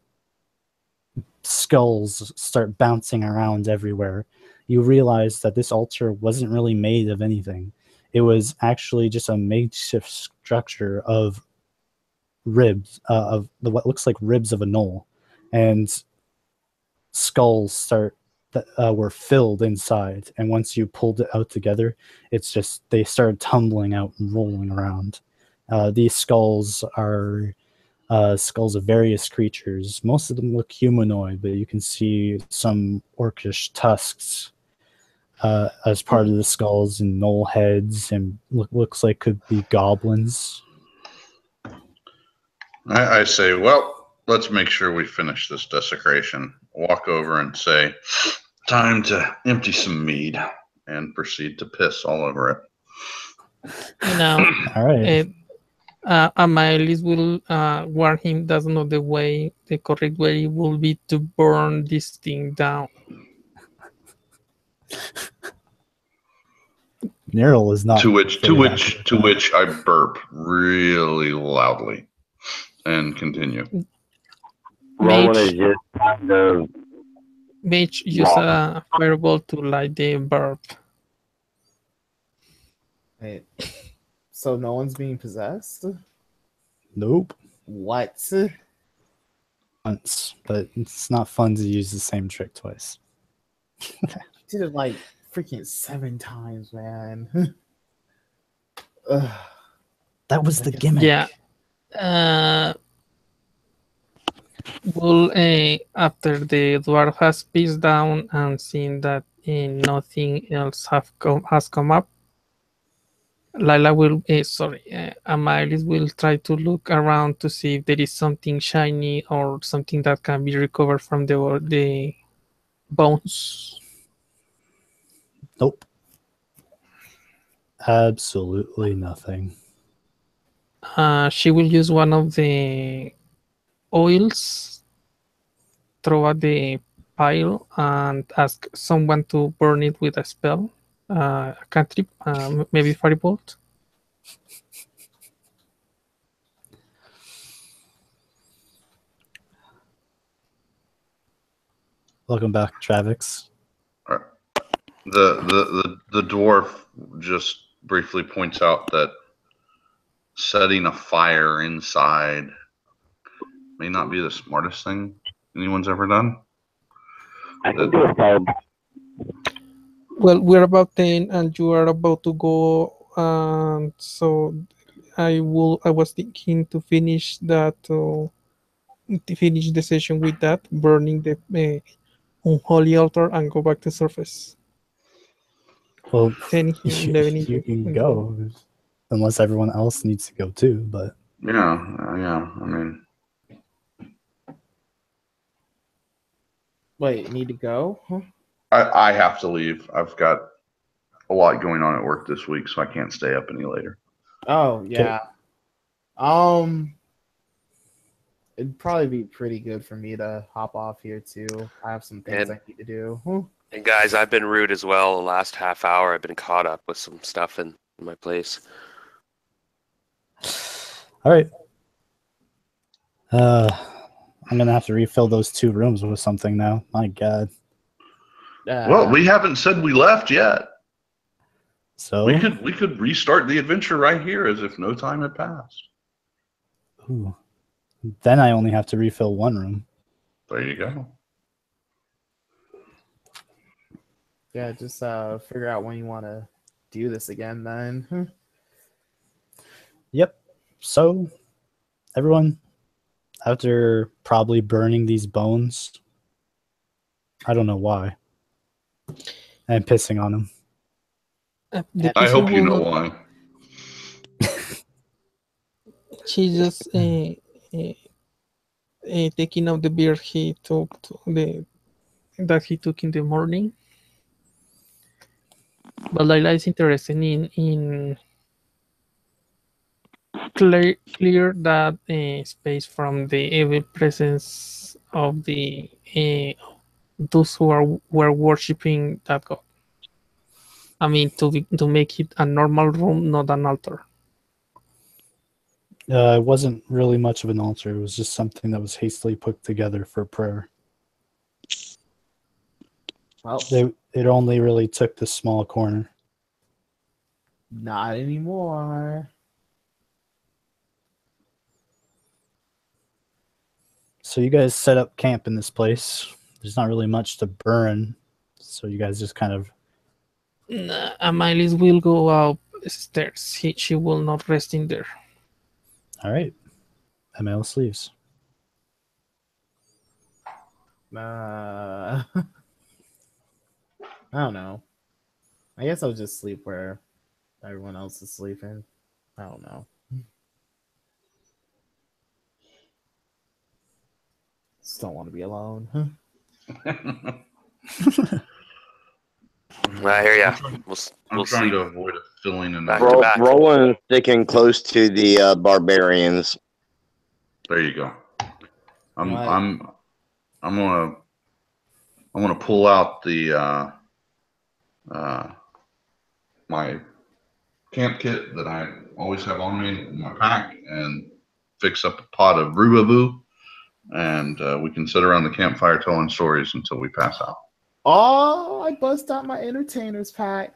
skulls start bouncing around everywhere. you realize that this altar wasn't really made of anything. It was actually just a makeshift structure of ribs, of what looks like ribs of a knoll, and skulls that were filled inside. And once you pulled it out together, it's just they started tumbling out and rolling around. These skulls are skulls of various creatures. Most of them look humanoid, but you can see some orcish tusks as part of the skulls, and knoll heads, and looks like could be goblins. I say, well, let's make sure we finish this desecration. Walk over and say, time to empty some mead, and proceed to piss all over it. Now, All right. Amaelis will warn him that's not the correct way will be to burn this thing down. Nero is not. To which very happy. I burp really loudly and continue. Rowan is Mage, just kind of use a fireball to light the burp. Wait. So no one's being possessed? Nope. What? Once, but it's not fun to use the same trick twice. Did it like freaking 7 times, man. Ugh. That was the gimmick. Yeah. Well, after the dwarf has pissed down and seen that nothing else has come up, Lila will, Amaelis will try to look around to see if there is something shiny or something that can be recovered from the bones. Nope. Absolutely nothing. She will use one of the oils, throw at the pile, and ask someone to burn it with a spell, a cantrip, maybe firebolt. Welcome back, Travix. The dwarf just briefly points out that setting a fire inside may not be the smartest thing anyone's ever done. I can do a pub. Well, we're about 10 and you are about to go, so I was thinking to finish that, to finish the session with that, burning the unholy altar and go back to surface. Well, 10 here, 11 you can go, unless everyone else needs to go too. But yeah. I mean, Wait, need to go? Huh? I have to leave. I've got a lot going on at work this week, so I can't stay up any later. Oh, yeah. It'd probably be pretty good for me to hop off here too. I have some things I need to do. Huh? And guys, I've been rude as well. The last half hour, I've been caught up with some stuff in my place. all right. I'm gonna have to refill those 2 rooms with something now. My God. Well, we haven't said we left yet. So We could restart the adventure right here as if no time had passed. ooh. Then I only have to refill 1 room. There you go. Yeah, just figure out when you want to do this again then. Huh? Yep. So everyone, after probably burning these bones, I don't know why, and pissing on them. I hope you know why. She's just taking out the beer he took that he took in the morning. But Lila is interested in clear that space from the evil presence of the those who were worshiping that god. I mean, to make it a normal room, not an altar. It wasn't really much of an altar. It was just something that was hastily put together for prayer. Well, It only really took the small corner. not anymore. So you guys set up camp in this place. There's not really much to burn, so you guys just kind of. Nah, Amalis will go upstairs. She will not rest in there. All right. Amalis leaves. I don't know. I guess I'll just sleep where everyone else is sleeping. I don't know. Just don't want to be alone. I hear ya. I'm We'll trying sleep. to avoid a filling in Back the to back. Roland sticking close to the barbarians. There you go. I'm What? gonna pull out the my camp kit that I always have on me in my pack and fix up a pot of rubaboo, and we can sit around the campfire telling stories until we pass out. Oh, I bust out my entertainer's pack.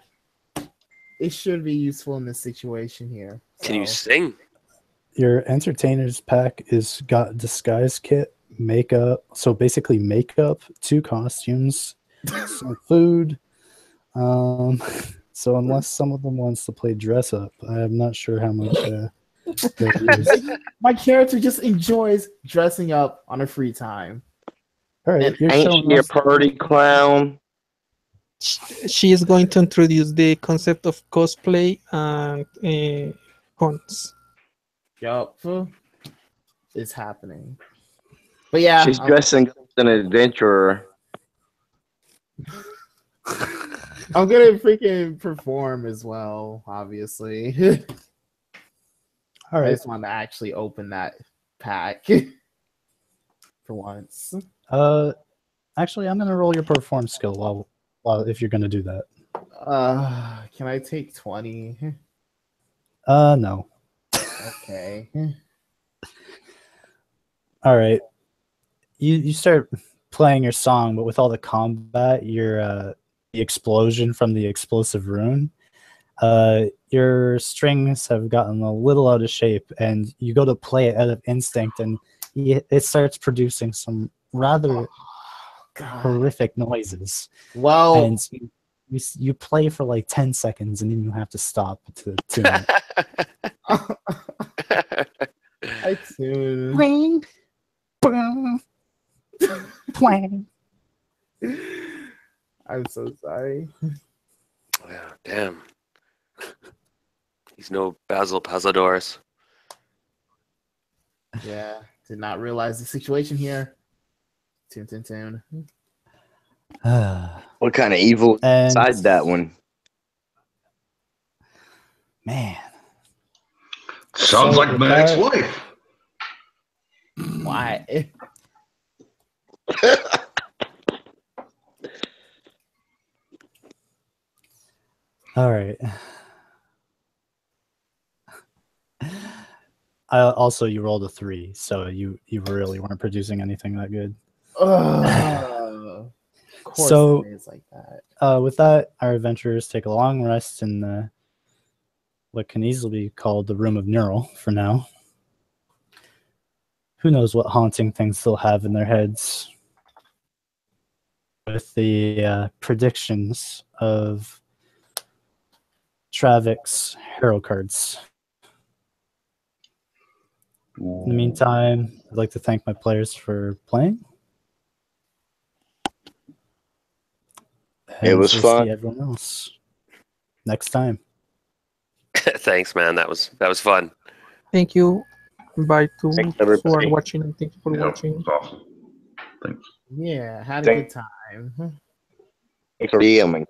It should be useful in this situation here. Can you So, sing? Your entertainer's pack is got disguise kit, makeup. So basically, makeup, 2 costumes, some food. So unless some of them wants to play dress up, I'm not sure how much they'll use. my character just enjoys dressing up on her free time. All right, And you're ain't showing she a us. party clown? She is going to introduce the concept of cosplay and cons. Yup. It's happening. But yeah, She's dressing as an adventurer. I'm gonna freaking perform as well, obviously. All I right. just want to actually open that pack for once. Actually, I'm gonna roll your perform skill while if you're gonna do that. Can I take 20? No. Okay. All right. You start playing your song, but with all the combat, the explosion from the explosive rune, your strings have gotten a little out of shape, and you go to play it out of instinct, and it starts producing some rather horrific noises. Well, And you play for like 10 seconds, and then you have to stop to tune it. I tune. Ring, boom, twang. I'm so sorry. Yeah, damn. He's no Basil Pasadores. Yeah, did not realize the situation here. Tune. What kind of evil And- inside that one? Man. Sounds So like with my that- ex-wife. Why? All right. Also, you rolled a 3, so you really weren't producing anything that good. Of course So- it is like that. With that, our adventurers take a long rest in what can easily be called the Room of Neural for now. Who knows what haunting things they'll have in their heads with the predictions of Travik's hero cards. In the meantime, I'd like to thank my players for playing. It was we'll fun. See everyone else next time. Thanks, man. That was fun. Thank you. Bye to Thanks, who are everybody. watching, and thank you for Yeah, watching. it's awesome. Thanks. Yeah, had a Thank- good time. Thanks for DMing.